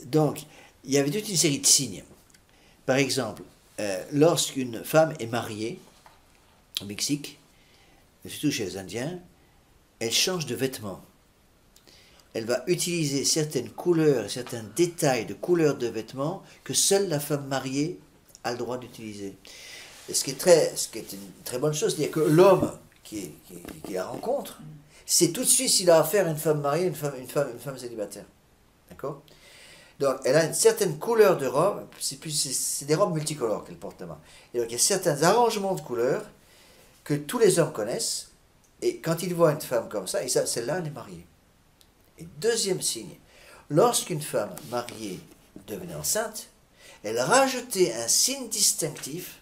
donc, il y avait toute une série de signes. Par exemple, lorsqu'une femme est mariée, au Mexique, surtout chez les Indiens, elle change de vêtements. Elle va utiliser certaines couleurs et certains détails de couleurs de vêtements que seule la femme mariée a le droit d'utiliser. Et ce qui est une très bonne chose, c'est-à-dire que l'homme qui la rencontre, c'est tout de suite s'il a affaire à une femme mariée, une femme célibataire. D'accord? Donc, elle a une certaine couleur de robe, c'est des robes multicolores qu'elle porte là-bas. Et donc, il y a certains arrangements de couleurs que tous les hommes connaissent, et quand ils voient une femme comme ça, ils savent, celle-là, elle est mariée. Et deuxième signe, lorsqu'une femme mariée devenait enceinte, elle rajoutait un signe distinctif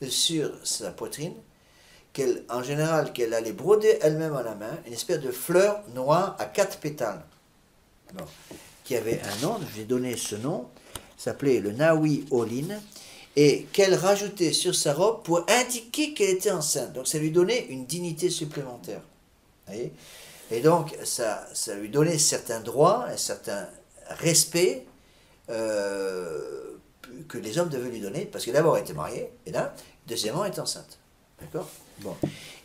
sur sa poitrine, en général, qu'elle allait broder elle-même à la main, une espèce de fleur noire à 4 pétales. Bon. Qui avait un nom, je vais donner ce nom, s'appelait le Nawi Olin, et qu'elle rajoutait sur sa robe pour indiquer qu'elle était enceinte. Donc ça lui donnait une dignité supplémentaire. Vous voyez? Et donc ça lui donnait certains droits, un certain respect que les hommes devaient lui donner, parce que d'abord elle était mariée, et là, deuxièmement elle était enceinte. D'accord? Bon.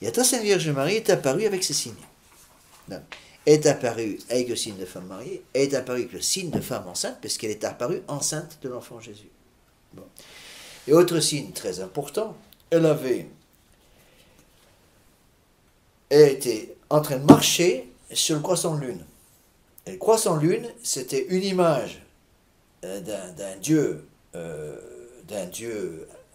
Et la très Sainte Vierge Marie est apparue avec ces signes. Donc, est apparue avec le signe de femme mariée, est apparue avec le signe de femme enceinte, parce qu'elle est apparue enceinte de l'enfant Jésus. Bon. Et autre signe très important, elle était en train de marcher sur le croissant de lune. Et le croissant de lune, c'était une image d'un dieu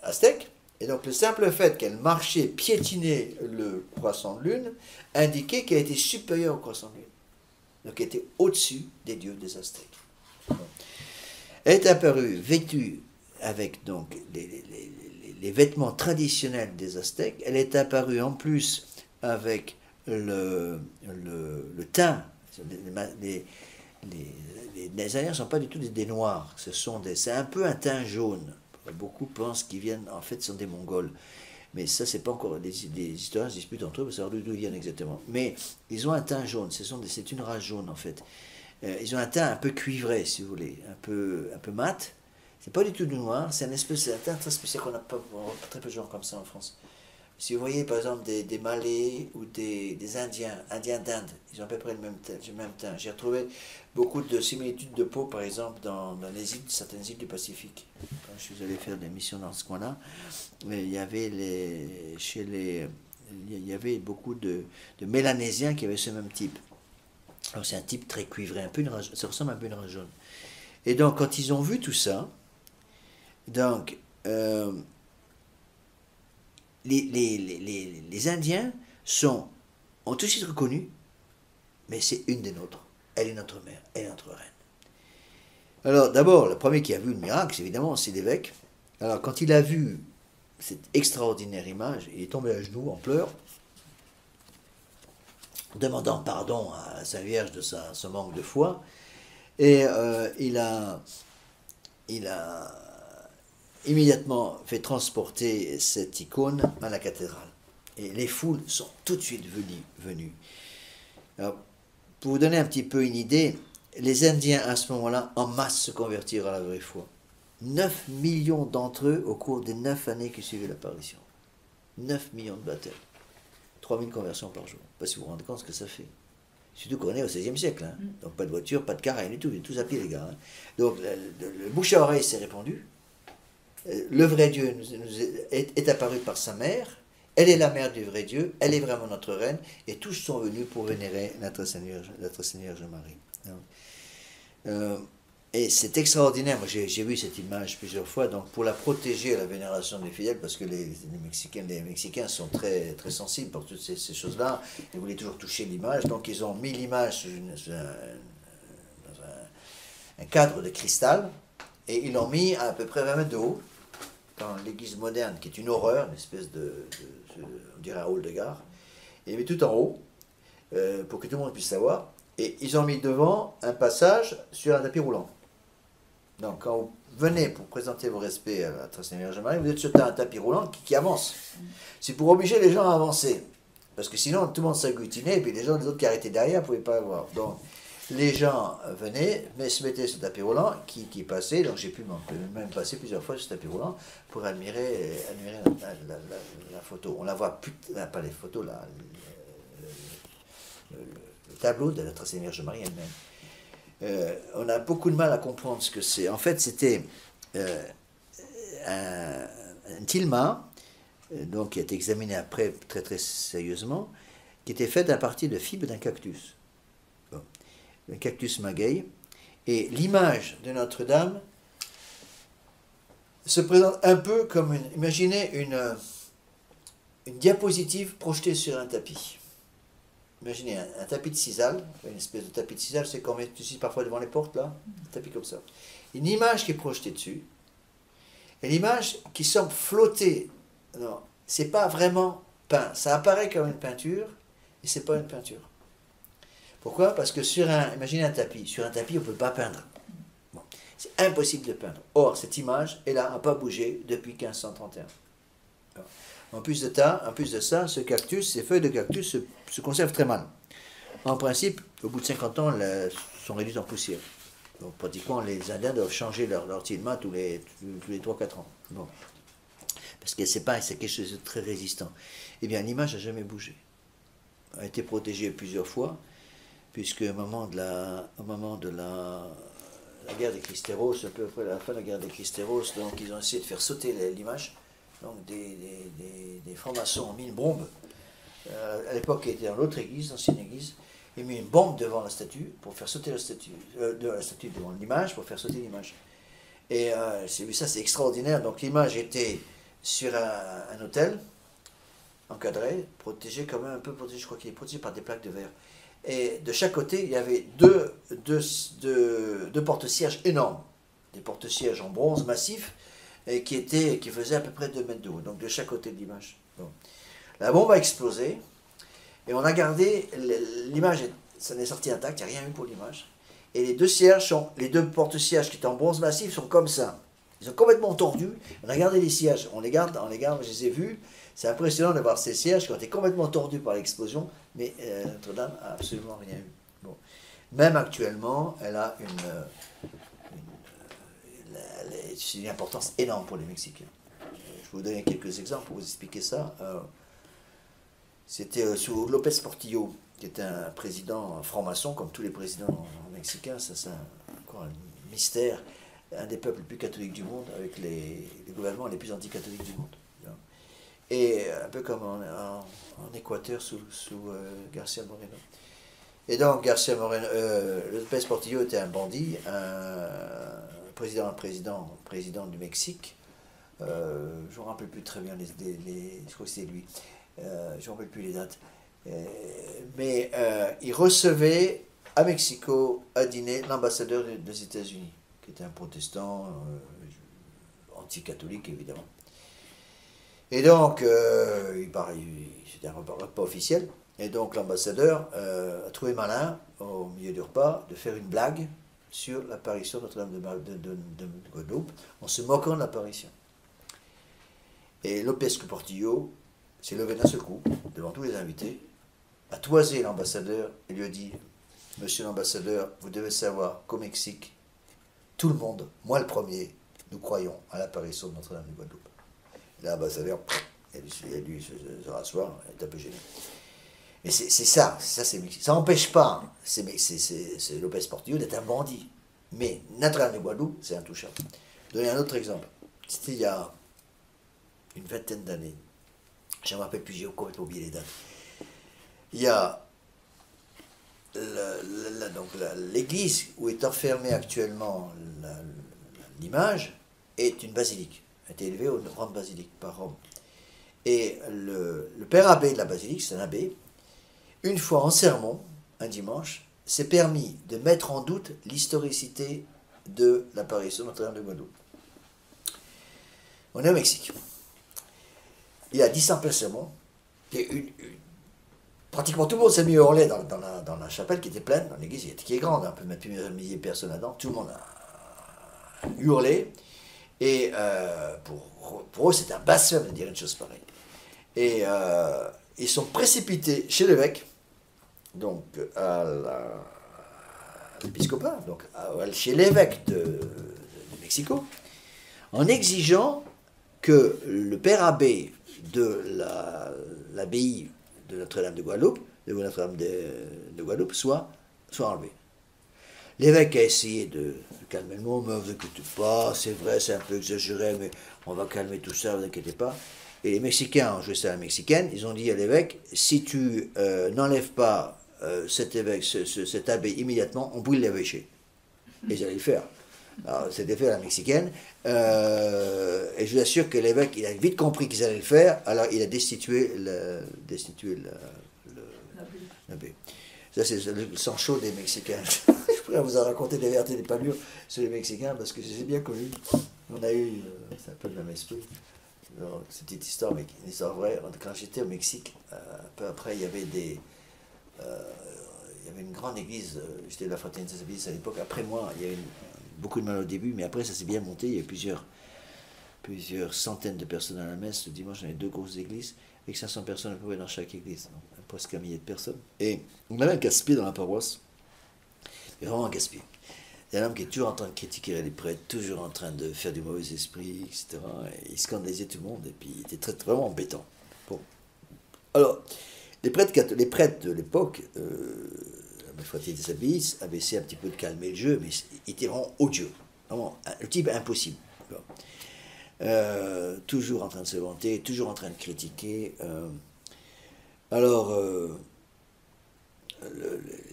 aztèque. Et donc le simple fait qu'elle marchait, piétinait le croissant de lune, indiquait qu'elle était supérieure au croissant de lune. Donc elle était au-dessus des dieux des Aztèques. Elle est apparue vêtue avec donc les vêtements traditionnels des Aztèques. Elle est apparue en plus avec le teint. Les Indiens ne sont pas du tout des noirs, c'est un peu un teint jaune. Beaucoup pensent qu'ils viennent, en fait, sont des Mongols. Mais ça, c'est pas encore. Les historiens se disputent entre eux pour savoir d'où ils viennent exactement. Mais ils ont un teint jaune, c'est une race jaune, en fait. Ils ont un teint un peu cuivré, si vous voulez, un peu mat. C'est pas du tout du noir, c'est un teint très spécial qu'on n'a pas, très peu de gens comme ça en France. Si vous voyez par exemple des Malais ou des Indiens d'Inde, ils ont à peu près le même teint. J'ai retrouvé beaucoup de similitudes de peau, par exemple, dans les îles, certaines îles du Pacifique. Quand je suis allé faire des missions dans ce coin-là, il y avait il y avait beaucoup de Mélanésiens qui avaient ce même type. Alors c'est un type très cuivré, ça ressemble un peu à une race jaune. Et donc quand ils ont vu tout ça, donc les Indiens ont tout de suite reconnu, mais c'est une des nôtres. Elle est notre mère, elle est notre reine. Alors d'abord, le premier qui a vu le miracle, évidemment, c'est l'évêque. Alors quand il a vu cette extraordinaire image, il est tombé à genoux en pleurs, demandant pardon à sa Vierge de son manque de foi, et il a immédiatement fait transporter cette icône à la cathédrale. Et les foules sont tout de suite venues. Alors, pour vous donner un petit peu une idée, les Indiens à ce moment-là, en masse, se convertirent à la vraie foi. 9 millions d'entre eux au cours des 9 années qui suivaient l'apparition. 9 millions de baptêmes. 3000 conversions par jour. Je ne sais pas si vous vous rendez compte ce que ça fait. Surtout qu'on est au XVIe siècle. Hein. Donc pas de voiture, pas de car, rien du tout. Tous à pied, les gars. Hein. Donc le bouche à oreille s'est répandu. Le vrai Dieu est apparu par sa mère. Elle est la mère du vrai Dieu. Elle est vraiment notre reine. Et tous sont venus pour vénérer notre Seigneur Marie. Et c'est extraordinaire. Moi, j'ai vu cette image plusieurs fois. Donc, pour la protéger à la vénération des fidèles, parce que les Mexicains sont très, très sensibles pour toutes ces choses-là. Ils voulaient toujours toucher l'image. Donc, ils ont mis l'image dans un cadre de cristal. Et ils l'ont mis à peu près 20 mètres de haut, dans l'église moderne, qui est une horreur, une espèce on dirait un hall de gare. Et ils l'ont mis tout en haut, pour que tout le monde puisse savoir. Et ils ont mis devant un passage sur un tapis roulant. Donc, quand vous venez pour présenter vos respects à la Très-Sainte Vierge Marie, vous êtes sur un tapis roulant qui avance. C'est pour obliger les gens à avancer. Parce que sinon, tout le monde s'agglutinait, et puis les autres qui arrêtaient derrière ne pouvaient pas voir. Donc, les gens venaient, mais se mettaient sur le tapis roulant, qui passait, donc j'ai pu même passer plusieurs fois sur ce tapis roulant pour admirer la photo. On la voit plus, pas les photos, là, le tableau de la Très-Sainte Vierge Marie elle-même. On a beaucoup de mal à comprendre ce que c'est. En fait, c'était un tilma, donc qui a été examiné après très très sérieusement, qui était fait à partir de fibres d'un cactus. Bon. Le cactus maguey. Et l'image de Notre-Dame se présente un peu comme imaginez une diapositive projetée sur un tapis. Imaginez un tapis de sisal, une espèce de tapis de sisal, c'est comme tu sais parfois devant les portes là, un tapis comme ça. Une image qui est projetée dessus, et l'image qui semble flotter. Non, c'est pas vraiment peint. Ça apparaît comme une peinture, et c'est pas une peinture. Pourquoi? Parce que imaginez un tapis. Sur un tapis, on ne peut pas peindre. Bon, c'est impossible de peindre. Or, cette image est là, n'a pas bougé depuis 1531. En plus de ça, ce cactus, ces feuilles de cactus se conservent très mal. En principe, au bout de 50 ans, elles sont réduites en poussière. Donc, pratiquement, les Indiens doivent changer leur tilma tous les 3-4 ans. Bon. Parce que c'est quelque chose de très résistant. Eh bien, l'image n'a jamais bougé. Elle a été protégée plusieurs fois, puisque au moment de la guerre des Christéros, un peu après la fin de la guerre des Christéros, donc ils ont essayé de faire sauter l'image. Donc des francs-maçons ont mis une bombe. À l'époque, qui était dans l'autre église, l'ancienne église, ils ont mis une bombe devant la statue pour faire sauter la statue devant l'image, pour faire sauter l'image. Et ça, c'est extraordinaire. Donc l'image était sur un autel, encadré, protégé quand même un peu protégé, je crois qu'il est protégé par des plaques de verre. Et de chaque côté, il y avait deux porte-sièges énormes, des porte-sièges en bronze massif, et qui faisaient à peu près 2 mètres de haut, donc de chaque côté de l'image. Bon. La bombe a explosé, et on a gardé l'image, ça n'est sorti intact, il n'y a rien eu pour l'image. Et les deux porte-sièges qui étaient en bronze massif sont comme ça. Ils sont complètement tordus. On a gardé les sièges, on les garde, je les ai vus. C'est impressionnant de voir ces sièges qui ont été complètement tordus par l'explosion, mais Notre-Dame n'a absolument rien eu. Bon. Même actuellement, elle a une importance énorme pour les Mexicains. Je vais vous donner quelques exemples pour vous expliquer ça. C'était sous López Portillo, qui était un président franc-maçon, comme tous les présidents mexicains. Ça, c'est encore un mystère. Un des peuples les plus catholiques du monde, avec les gouvernements les plus anticatholiques du monde. Et un peu comme en Équateur sous García Moreno. Et donc, García Moreno, López Portillo était un bandit, un président du Mexique. Je ne me rappelle plus très bien je crois que c'est lui. Je ne me rappelle plus les dates. Mais il recevait à Mexico, à dîner, l'ambassadeur des États-Unis, qui était un protestant anti-catholique, évidemment. Et donc, c'était un repas officiel, et donc l'ambassadeur a trouvé malin, au milieu du repas, de faire une blague sur l'apparition de Notre-Dame de Guadeloupe, en se moquant de l'apparition. Et López Portillo s'est levé d'un seul coup, devant tous les invités, a toisé l'ambassadeur et lui a dit « Monsieur l'ambassadeur, vous devez savoir qu'au Mexique, tout le monde, moi le premier, nous croyons à l'apparition de Notre-Dame de Guadeloupe. » L'ambassadeur, elle lui se rasseoir, elle est un peu gênée. Mais c'est ça c'est Mexique. Ça n'empêche pas, c'est López Portillo d'être un bandit. Mais Notre-Dame de Guadeloupe, c'est intouchable. Je vais donner un autre exemple. C'était il y a une vingtaine d'années. Je ne me rappelle plus, j'ai complètement oublié les dates. Il y a l'église où est enfermée actuellement l'image est une basilique. Elle a été élevée au rang de basilique par Rome. Et le père abbé de la basilique, c'est un abbé, une fois en sermon, un dimanche, s'est permis de mettre en doute l'historicité de l'apparition de Notre-Dame de Guadeloupe. On est au Mexique. Il a dit ça en plein sermon. Pratiquement tout le monde s'est mis au relais dans la chapelle qui était pleine, dans l'église qui est grande, on peut mettre plus de 1000 personnes là-dedans. Tout le monde a hurlé. Et pour eux, c'est un blasphème de dire une chose pareille. Et ils sont précipités chez l'évêque, donc à l'épiscopat, donc chez l'évêque de Mexico, en exigeant que le père abbé de l'abbaye de Notre-Dame de Guadeloupe, de Guadeloupe soit enlevé. L'évêque a essayé de calmer le monde, mais ne vous inquiétez pas, c'est vrai, c'est un peu exagéré, mais on va calmer tout ça, ne vous inquiétez pas. Et les Mexicains ont joué ça à la mexicaine, ils ont dit à l'évêque, si tu n'enlèves pas cet abbé immédiatement, on brûle l'évêché. Et ils allaient le faire. Alors, c'était fait à la mexicaine, et je vous assure que l'évêque, il a vite compris qu'ils allaient le faire, alors il a destitué l'abbé. Ça, c'est le sang chaud des Mexicains. Je pourrais vous en raconter des vertes et des pas mûres sur les Mexicains, parce que c'est bien connu. On a eu, c'est un peu le même esprit. Alors, c'est une petite histoire, mais une histoire vraie. Quand j'étais au Mexique, un peu après, il y avait une grande église, j'étais de la Fraternité des Églises à l'époque. Après moi, il y avait beaucoup de mal au début, mais après, ça s'est bien monté. Il y a plusieurs centaines de personnes à la messe. Le dimanche, on avait 2 grosses églises, avec 500 personnes à peu près dans chaque église. Donc, presque un millier de personnes. Et on avait un casse-pied dans la paroisse. Il y a vraiment un casse-pied. Il y a un homme qui est toujours en train de critiquer les prêtres, toujours en train de faire du mauvais esprit, etc. Et il scandalisait tout le monde, et puis il était vraiment embêtant. Bon. Alors, les prêtres de l'époque, la Fraternité des Abysses, avaient essayé un petit peu de calmer le jeu, mais il était vraiment odieux. Vraiment, le type impossible. Toujours en train de se vanter, toujours en train de critiquer. Alors,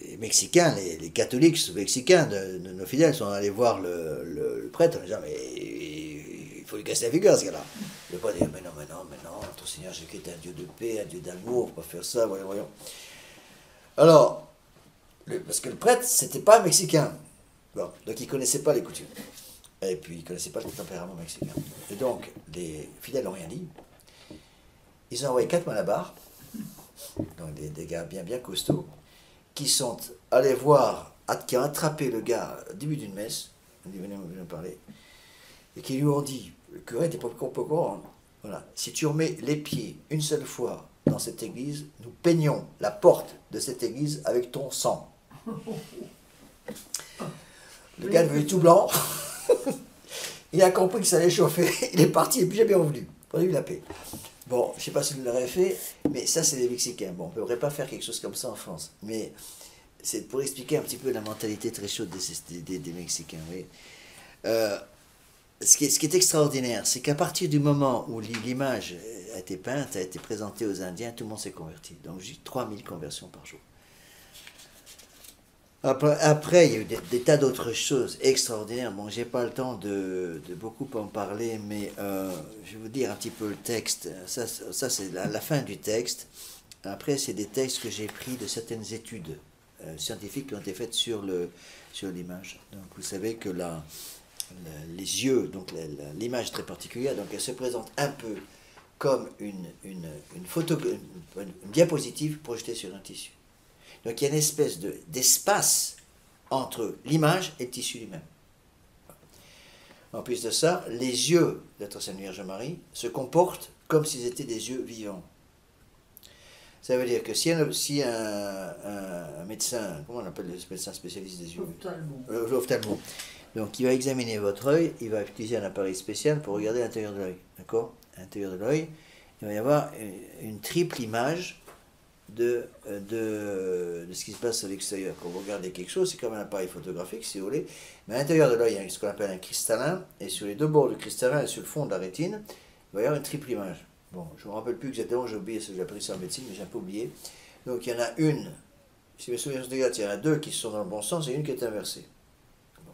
les Mexicains, les catholiques mexicains de nos fidèles sont allés voir le prêtre en disant, mais il faut lui casser la figure, ce gars-là. Il ne peut pas dire, mais non, notre Seigneur Jésus-Christ est un Dieu de paix, un Dieu d'amour, il ne faut pas faire ça, voyons. Alors, parce que le prêtre, c'était pas un Mexicain. Bon, donc il ne connaissait pas les coutumes. Et puis il ne connaissait pas le tempérament mexicain. Et donc, les fidèles n'ont rien dit. Ils ont envoyé 4 malabars, donc des gars bien costauds, qui sont allés voir, qui ont attrapé le gars au début d'une messe, on dit venez me parler, et qui lui ont dit, le curé n'était pas courant, voilà, si tu remets les pieds une seule fois dans cette église, nous peignons la porte de cette église avec ton sang. Le gars est devenu tout blanc, il a compris que ça allait chauffer, il est parti et puis jamais revenu, on a eu la paix. Bon, je ne sais pas si vous l'aurait fait, mais ça, c'est les Mexicains. Bon, on ne pourrait pas faire quelque chose comme ça en France. Mais c'est pour expliquer un petit peu la mentalité très chaude des Mexicains. Oui. Ce qui est extraordinaire, c'est qu'à partir du moment où l'image a été peinte, a été présentée aux Indiens, tout le monde s'est converti. Donc, j'ai 3000 conversions par jour. Après, il y a eu des tas d'autres choses extraordinaires. Bon, j'ai pas le temps de beaucoup en parler, mais je vais vous dire un petit peu le texte. Ça c'est la fin du texte. Après, c'est des textes que j'ai pris de certaines études scientifiques qui ont été faites sur l'image. Donc, vous savez que les yeux, donc l'image est très particulière, donc elle se présente un peu comme une diapositive projetée sur un tissu. Donc il y a une espèce d'espace entre l'image et le tissu lui-même. En plus de ça, les yeux de notre Sainte Vierge Marie se comportent comme s'ils étaient des yeux vivants. Ça veut dire que si un médecin, comment on appelle le médecin spécialiste des yeux? Ophtalmo. Donc il va examiner votre œil, il va utiliser un appareil spécial pour regarder l'intérieur de l'œil. D'accord? À l'intérieur de l'œil, il va y avoir une triple image de ce qui se passe à l'extérieur. Quand vous regardez quelque chose, c'est comme un appareil photographique, si vous voulez, mais à l'intérieur de l'œil, il y a ce qu'on appelle un cristallin, et sur les 2 bords du cristallin et sur le fond de la rétine, il va y avoir une triple image. Bon, je ne me rappelle plus exactement, j'ai oublié ce que j'ai appris ça en médecine, mais j'ai un peu oublié. Donc il y en a une, si mes souvenirs sont exacts, il y en a 2 qui sont dans le bon sens et une qui est inversée. Bon.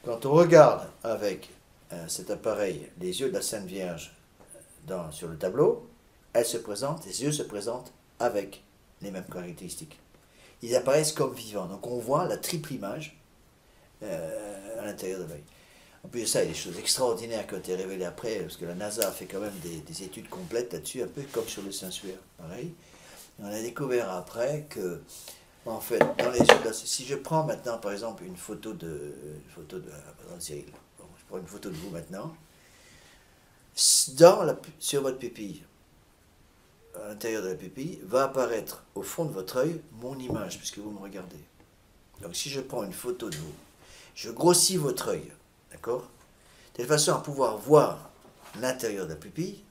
Quand on regarde avec cet appareil les yeux de la Sainte Vierge sur le tableau, les yeux se présentent avec les mêmes caractéristiques. Ils apparaissent comme vivants. Donc on voit la triple image à l'intérieur de l'œil. En plus de ça, il y a des choses extraordinaires qui ont été révélées après, parce que la NASA a fait quand même des études complètes là-dessus, un peu comme sur le sensuaire, pareil. Et on a découvert après que, en fait, dans les yeux, si je prends maintenant, par exemple, une photo de Cyril, bon, je prends une photo de vous maintenant, sur votre pupille, à l'intérieur de la pupille, va apparaître au fond de votre œil mon image, puisque vous me regardez. Donc si je prends une photo de vous, je grossis votre œil, d'accord? De telle façon à pouvoir voir l'intérieur de la pupille,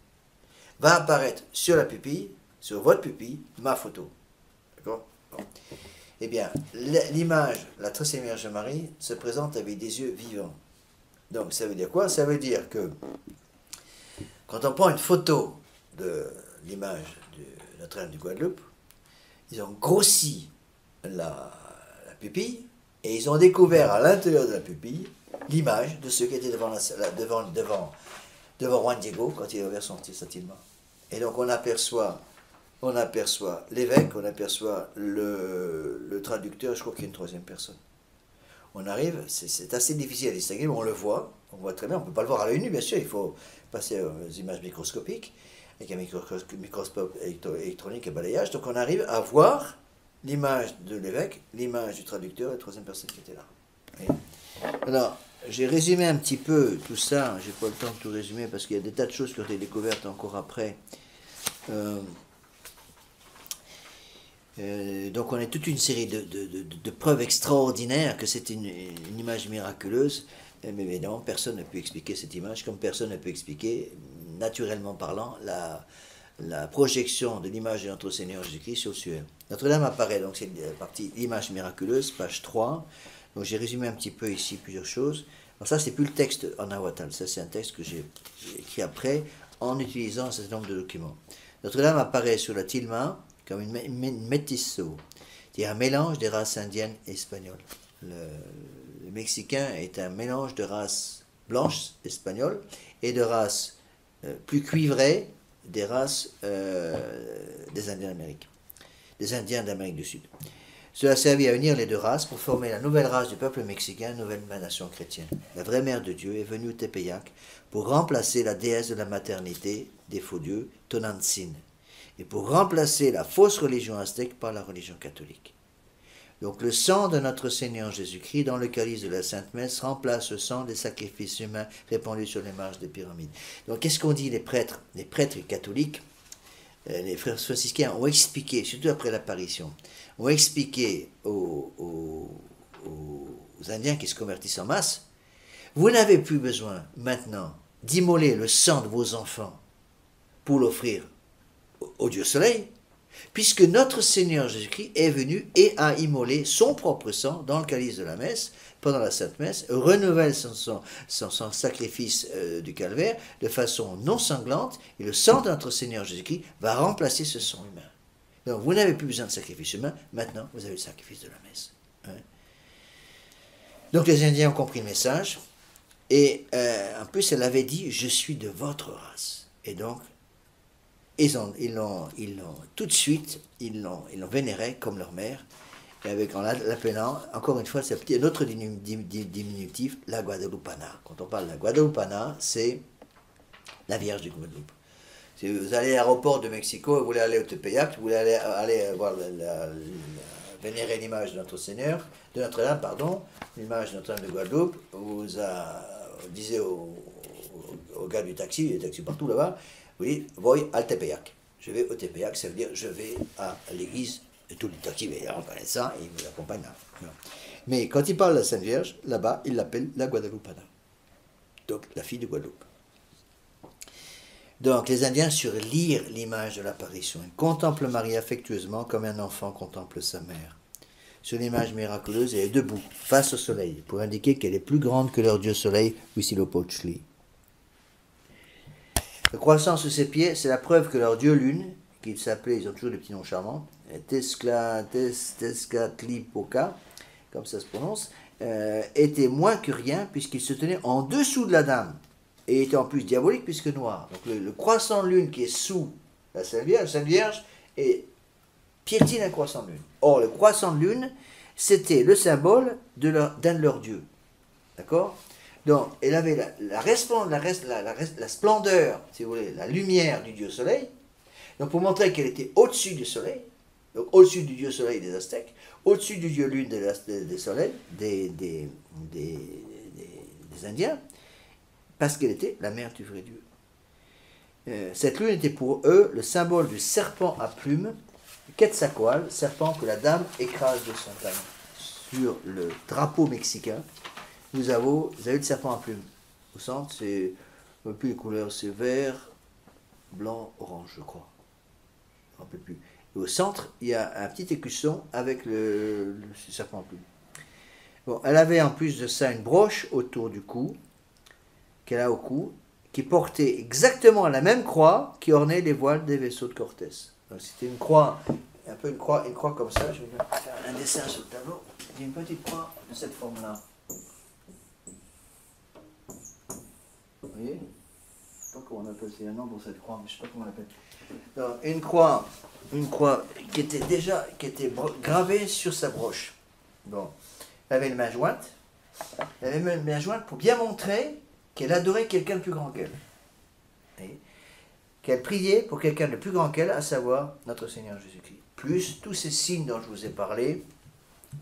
va apparaître sur la pupille, sur votre pupille, ma photo. D'accord? Bon. Eh bien, l'image, la très sainte Vierge Marie, se présente avec des yeux vivants. Donc ça veut dire quoi? Ça veut dire que quand on prend une photo de l'image de Notre-Dame du Guadeloupe, ils ont grossi la pupille et ils ont découvert à l'intérieur de la pupille l'image de ceux qui étaient devant Juan Diego quand il a ouvert son satellite. Et donc on aperçoit l'évêque, on aperçoit le traducteur, je crois qu'il y a une troisième personne. On arrive, c'est assez difficile à distinguer, mais on voit très bien, on ne peut pas le voir à l'œil nu, bien sûr, il faut passer aux images microscopiques, avec un microscope électronique et balayage, donc on arrive à voir l'image de l'évêque, l'image du traducteur et la troisième personne qui était là. Oui. Alors, j'ai résumé un petit peu tout ça, j'ai pas le temps de tout résumer, parce qu'il y a des tas de choses qui ont été découvertes encore après. Donc on a toute une série de preuves extraordinaires que c'est une image miraculeuse, mais évidemment personne ne peut expliquer cette image, comme personne ne peut expliquer, naturellement parlant, la projection de l'image de notre Seigneur Jésus-Christ sur le ciel. Notre-Dame apparaît, donc c'est la partie l'image miraculeuse, page 3, donc j'ai résumé un petit peu ici plusieurs choses. Alors ça c'est plus le texte en nahuatl, ça c'est un texte que j'ai écrit après, en utilisant un certain nombre de documents. Notre-Dame apparaît sur la tilma comme une métisseau, c'est-à-dire un mélange des races indiennes et espagnoles. Le Mexicain est un mélange de races blanches espagnoles et de races plus cuivrées des races des Indiens d'Amérique, des Indiens d'Amérique du Sud. Cela a servi à unir les deux races pour former la nouvelle race du peuple mexicain, nouvelle nation chrétienne. La vraie mère de Dieu est venue au Tepeyac pour remplacer la déesse de la maternité des faux dieux, Tonantzin, et pour remplacer la fausse religion aztèque par la religion catholique. Donc le sang de notre Seigneur Jésus-Christ dans le calice de la Sainte Messe remplace le sang des sacrifices humains répandus sur les marges des pyramides. Donc qu'est-ce qu'ont dit les prêtres catholiques? Les frères franciscains ont expliqué, surtout après l'apparition, ont expliqué aux Indiens qui se convertissent en masse, vous n'avez plus besoin maintenant d'immoler le sang de vos enfants pour l'offrir au Dieu Soleil, puisque notre Seigneur Jésus-Christ est venu et a immolé son propre sang dans le calice de la messe, pendant la Sainte Messe, renouvelle son sacrifice du calvaire de façon non sanglante, et le sang de notre Seigneur Jésus-Christ va remplacer ce sang humain. Donc vous n'avez plus besoin de sacrifice humain, maintenant vous avez le sacrifice de la messe. Hein? Donc les Indiens ont compris le message, et en plus elle avait dit, je suis de votre race. Et donc, ils l'ont tout de suite, ils l'ont vénéré comme leur mère, et en l'appelant, encore une fois, c'est un autre diminutif, la Guadalupana. Quand on parle de la Guadalupana, c'est la Vierge du Guadeloupe. Si vous allez à l'aéroport de Mexico, vous voulez aller au Tepeyac, vous voulez aller voir vénérer l'image de notre Seigneur, de Notre-Dame, pardon, l'image de Notre-Dame de Guadeloupe, vous disiez au gars du taxi, il y a des taxis partout là-bas, vous dites, voy al Tepeyac. Je vais au Tepeyac, ça veut dire je vais à l'église. Et tous les taxis, on connaît ça, et ils vous accompagnent là. Mais quand il parle de la Sainte Vierge, là-bas, il l'appelle la Guadalupana. Donc, la fille de Guadeloupe. Donc, les Indiens surlirent l'image de l'apparition. Ils contemplent Marie affectueusement comme un enfant contemple sa mère. Sur l'image miraculeuse, elle est debout, face au soleil, pour indiquer qu'elle est plus grande que leur dieu soleil, Huitzilopochtli. Le croissant sous ses pieds, c'est la preuve que leur dieu lune, qu'ils s'appelaient, ils ont toujours des petits noms charmants, Tezcatlipoca, comme ça se prononce, était moins que rien puisqu'il se tenait en dessous de la dame et était en plus diabolique puisque noir. Donc le croissant de lune qui est sous la Sainte Vierge est piétine un croissant de lune. Or le croissant de lune, c'était le symbole d'un de leurs dieux. D'accord? Donc elle avait la splendeur, si vous voulez, la lumière du dieu soleil. Donc pour montrer qu'elle était au-dessus du soleil, donc au-dessus du dieu soleil des Aztèques, au-dessus du dieu lune des soleils, des Indiens, parce qu'elle était la mère du vrai Dieu. Cette lune était pour eux le symbole du serpent à plumes, Quetzalcoatl, serpent que la dame écrase de son talon. Sur le drapeau mexicain, vous avez le serpent à plumes. Au centre, c'est, plus les couleurs, c'est vert, blanc, orange, je crois. Un peu plus. Et au centre, il y a un petit écusson avec le serpent à plumes. Bon, elle avait en plus de ça une broche autour du cou, qu'elle a au cou, qui portait exactement la même croix qui ornait les voiles des vaisseaux de Cortés. Donc c'était une croix, un peu une croix comme ça. Je vais faire un dessin sur le tableau. Il y a une petite croix de cette forme-là. Vous voyez? Je ne sais pas comment on appelle, c'est un nom pour cette croix, mais je ne sais pas comment on l'appelle. Donc, une croix qui était gravée sur sa broche. Bon. Elle avait les mains jointes. Elle avait les mains jointes pour bien montrer qu'elle adorait quelqu'un de plus grand qu'elle. Qu'elle priait pour quelqu'un de plus grand qu'elle, à savoir notre Seigneur Jésus-Christ. Plus tous ces signes dont je vous ai parlé,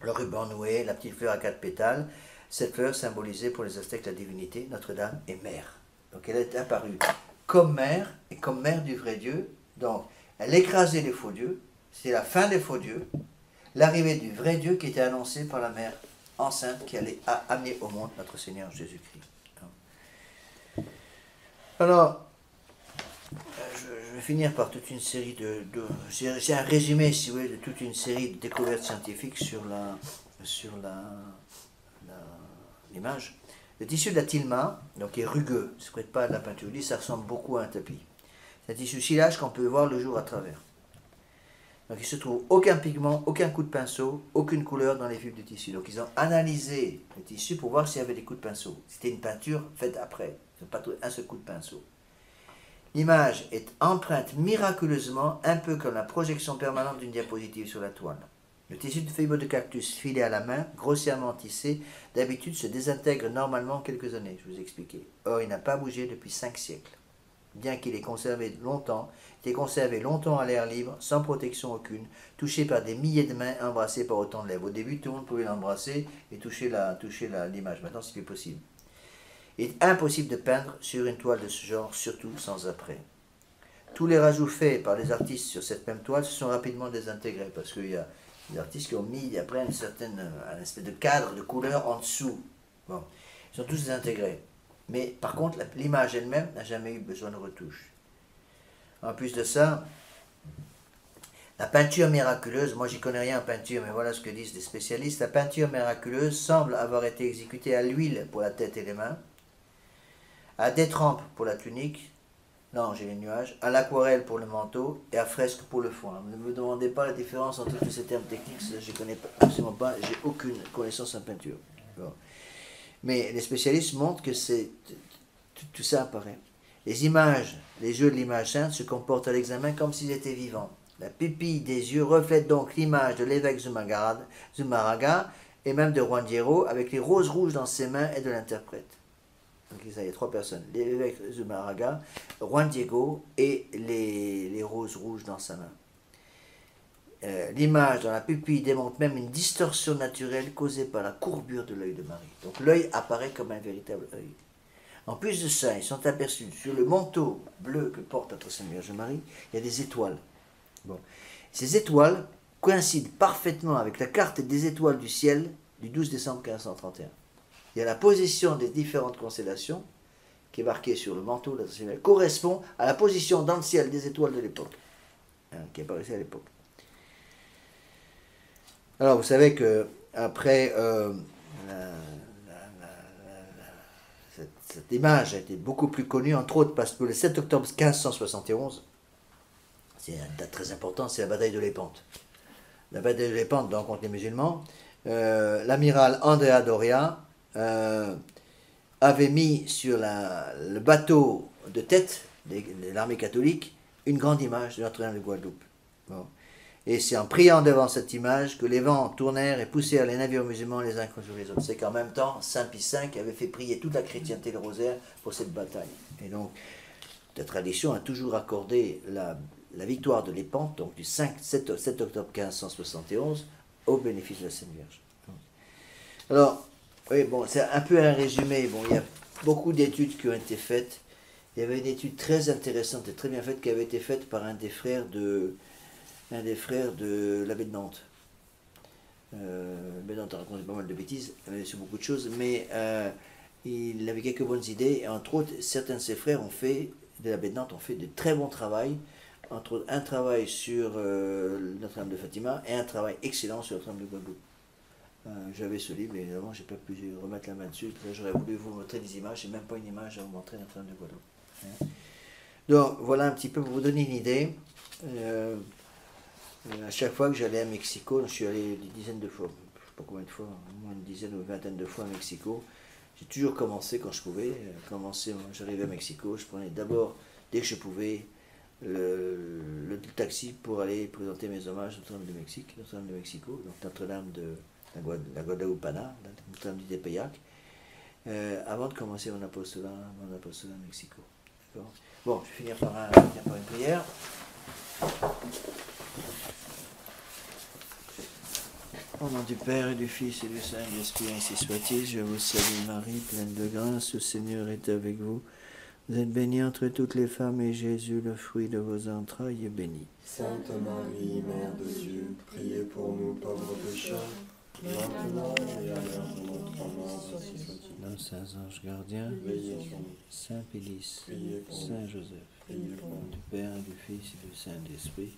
le ruban noué, la petite fleur à 4 pétales, cette fleur symbolisait pour les Aztèques la divinité, Notre-Dame est mère. Donc elle est apparue comme mère et comme mère du vrai Dieu. Donc elle écrasait les faux dieux, c'est la fin des faux dieux, l'arrivée du vrai Dieu qui était annoncé par la mère enceinte qui allait amener au monde notre Seigneur Jésus-Christ. Alors, je vais finir par toute une série j'ai un résumé, si vous voulez, de toute une série de découvertes scientifiques sur l'image. Le tissu de la tilma, donc est rugueux, ne se prête pas à de la peinture lisse, ça ressemble beaucoup à un tapis. C'est un tissu si large qu'on peut voir le jour à travers. Donc il ne se trouve aucun pigment, aucun coup de pinceau, aucune couleur dans les fibres du tissu. Donc ils ont analysé le tissu pour voir s'il y avait des coups de pinceau. C'était une peinture faite après, ils n'ont pas trouvé un seul coup de pinceau. L'image est empreinte miraculeusement, un peu comme la projection permanente d'une diapositive sur la toile. Le tissu de fibres de cactus filé à la main, grossièrement tissé, d'habitude se désintègre normalement en quelques années, je vous ai expliqué. Or, il n'a pas bougé depuis 5 siècles. Bien qu'il ait conservé longtemps à l'air libre, sans protection aucune, touché par des milliers de mains, embrassé par autant de lèvres. Au début, tout le monde pouvait l'embrasser et toucher l'image. Maintenant, c'est plus possible. Il est impossible de peindre sur une toile de ce genre, surtout sans après. Tous les rajouts faits par les artistes sur cette même toile se sont rapidement désintégrés, parce qu'il y a des artistes qui ont mis après un espèce de cadre de couleur en dessous. Bon, ils sont tous désintégrés. Mais par contre, l'image elle-même n'a jamais eu besoin de retouche. En plus de ça, la peinture miraculeuse, moi j'y connais rien en peinture, mais voilà ce que disent les spécialistes, la peinture miraculeuse semble avoir été exécutée à l'huile pour la tête et les mains, à détrempe pour la tunique, non j'ai les nuages, à l'aquarelle pour le manteau et à fresque pour le foin. Ne me demandez pas la différence entre tous ces termes techniques, je ne connais absolument pas, j'ai aucune connaissance en peinture. Bon. Mais les spécialistes montrent que tout ça apparaît. Les images, les jeux de l'image sainte se comportent à l'examen comme s'ils étaient vivants. La pupille des yeux reflète donc l'image de l'évêque Zumárraga et même de Juan Diego avec les roses rouges dans ses mains et de l'interprète. Donc il y a 3 personnes, l'évêque Zumárraga, Juan Diego et les roses rouges dans sa main. L'image dans la pupille démontre même une distorsion naturelle causée par la courbure de l'œil de Marie. Donc l'œil apparaît comme un véritable œil. En plus de ça, ils sont aperçus sur le manteau bleu que porte notre Seigneur Vierge Marie, il y a des étoiles. Bon. Ces étoiles coïncident parfaitement avec la carte des étoiles du ciel du 12 décembre 1531. Il y a la position des différentes constellations qui est marquée sur le manteau de notre Seigneur, correspond à la position dans le ciel des étoiles de l'époque, qui apparaissait à l'époque. Alors, vous savez que après cette image a été beaucoup plus connue, entre autres parce que le 7 octobre 1571, c'est une date très importante, c'est la bataille de Lépante. La bataille de Lépante, donc contre les musulmans, l'amiral Andrea Doria avait mis sur le bateau de tête de l'armée catholique une grande image de Notre-Dame de Guadeloupe. Bon. Et c'est en priant devant cette image que les vents tournèrent et poussèrent les navires musulmans les uns contre les autres. C'est qu'en même temps, Saint Pie V avait fait prier toute la chrétienté le rosaire pour cette bataille. Et donc, la tradition a toujours accordé la victoire de Lépante, donc du 7 octobre 1571, au bénéfice de la Sainte Vierge. Alors, oui, bon, c'est un peu un résumé. Bon, il y a beaucoup d'études qui ont été faites. Il y avait une étude très intéressante et très bien faite qui avait été faite par un des frères de l'abbé de Nantes. L'abbé de Nantes a raconté pas mal de bêtises sur beaucoup de choses, mais il avait quelques bonnes idées. Et entre autres, certains de ses frères de l'abbé de Nantes ont fait de très bons travaux. Entre autres, un travail sur Notre-Dame de Fatima et un travail excellent sur Notre-Dame de Guadeloupe. J'avais ce livre, mais évidemment, je n'ai pas pu remettre la main dessus. J'aurais voulu vous montrer des images, j'ai même pas une image à vous montrer Notre-Dame de Guadeloupe. Donc, voilà un petit peu pour vous donner une idée. À chaque fois que j'allais à Mexico, je suis allé des dizaines de fois, je ne sais pas combien de fois, au moins une dizaine ou une vingtaine de fois à Mexico. J'ai toujours commencé quand je pouvais. J'arrivais à Mexico, je prenais d'abord, dès que je pouvais, le taxi pour aller présenter mes hommages à Notre-Dame de Mexique, Notre-Dame de Mexico, donc Notre-Dame de la Guadalupe-Ana, Notre-Dame du Tepeyac, avant de commencer mon apostolat à Mexico. Bon, je vais finir par une prière. Au nom du Père et du Fils et du Saint-Esprit, ainsi soit-il. Je vous salue Marie, pleine de grâce, le Seigneur est avec vous. Vous êtes bénie entre toutes les femmes, et Jésus, le fruit de vos entrailles, est béni. Sainte Marie, Mère de Dieu, priez pour nous pauvres pécheurs, maintenant et à l'heure de notre mort, ainsi soit-il. Nos saints anges gardiens, Veillez sur nous, Saint Pélis, priez pour nous, Saint Joseph, priez pour au nom nous. du Père et du Fils et du Saint-Esprit,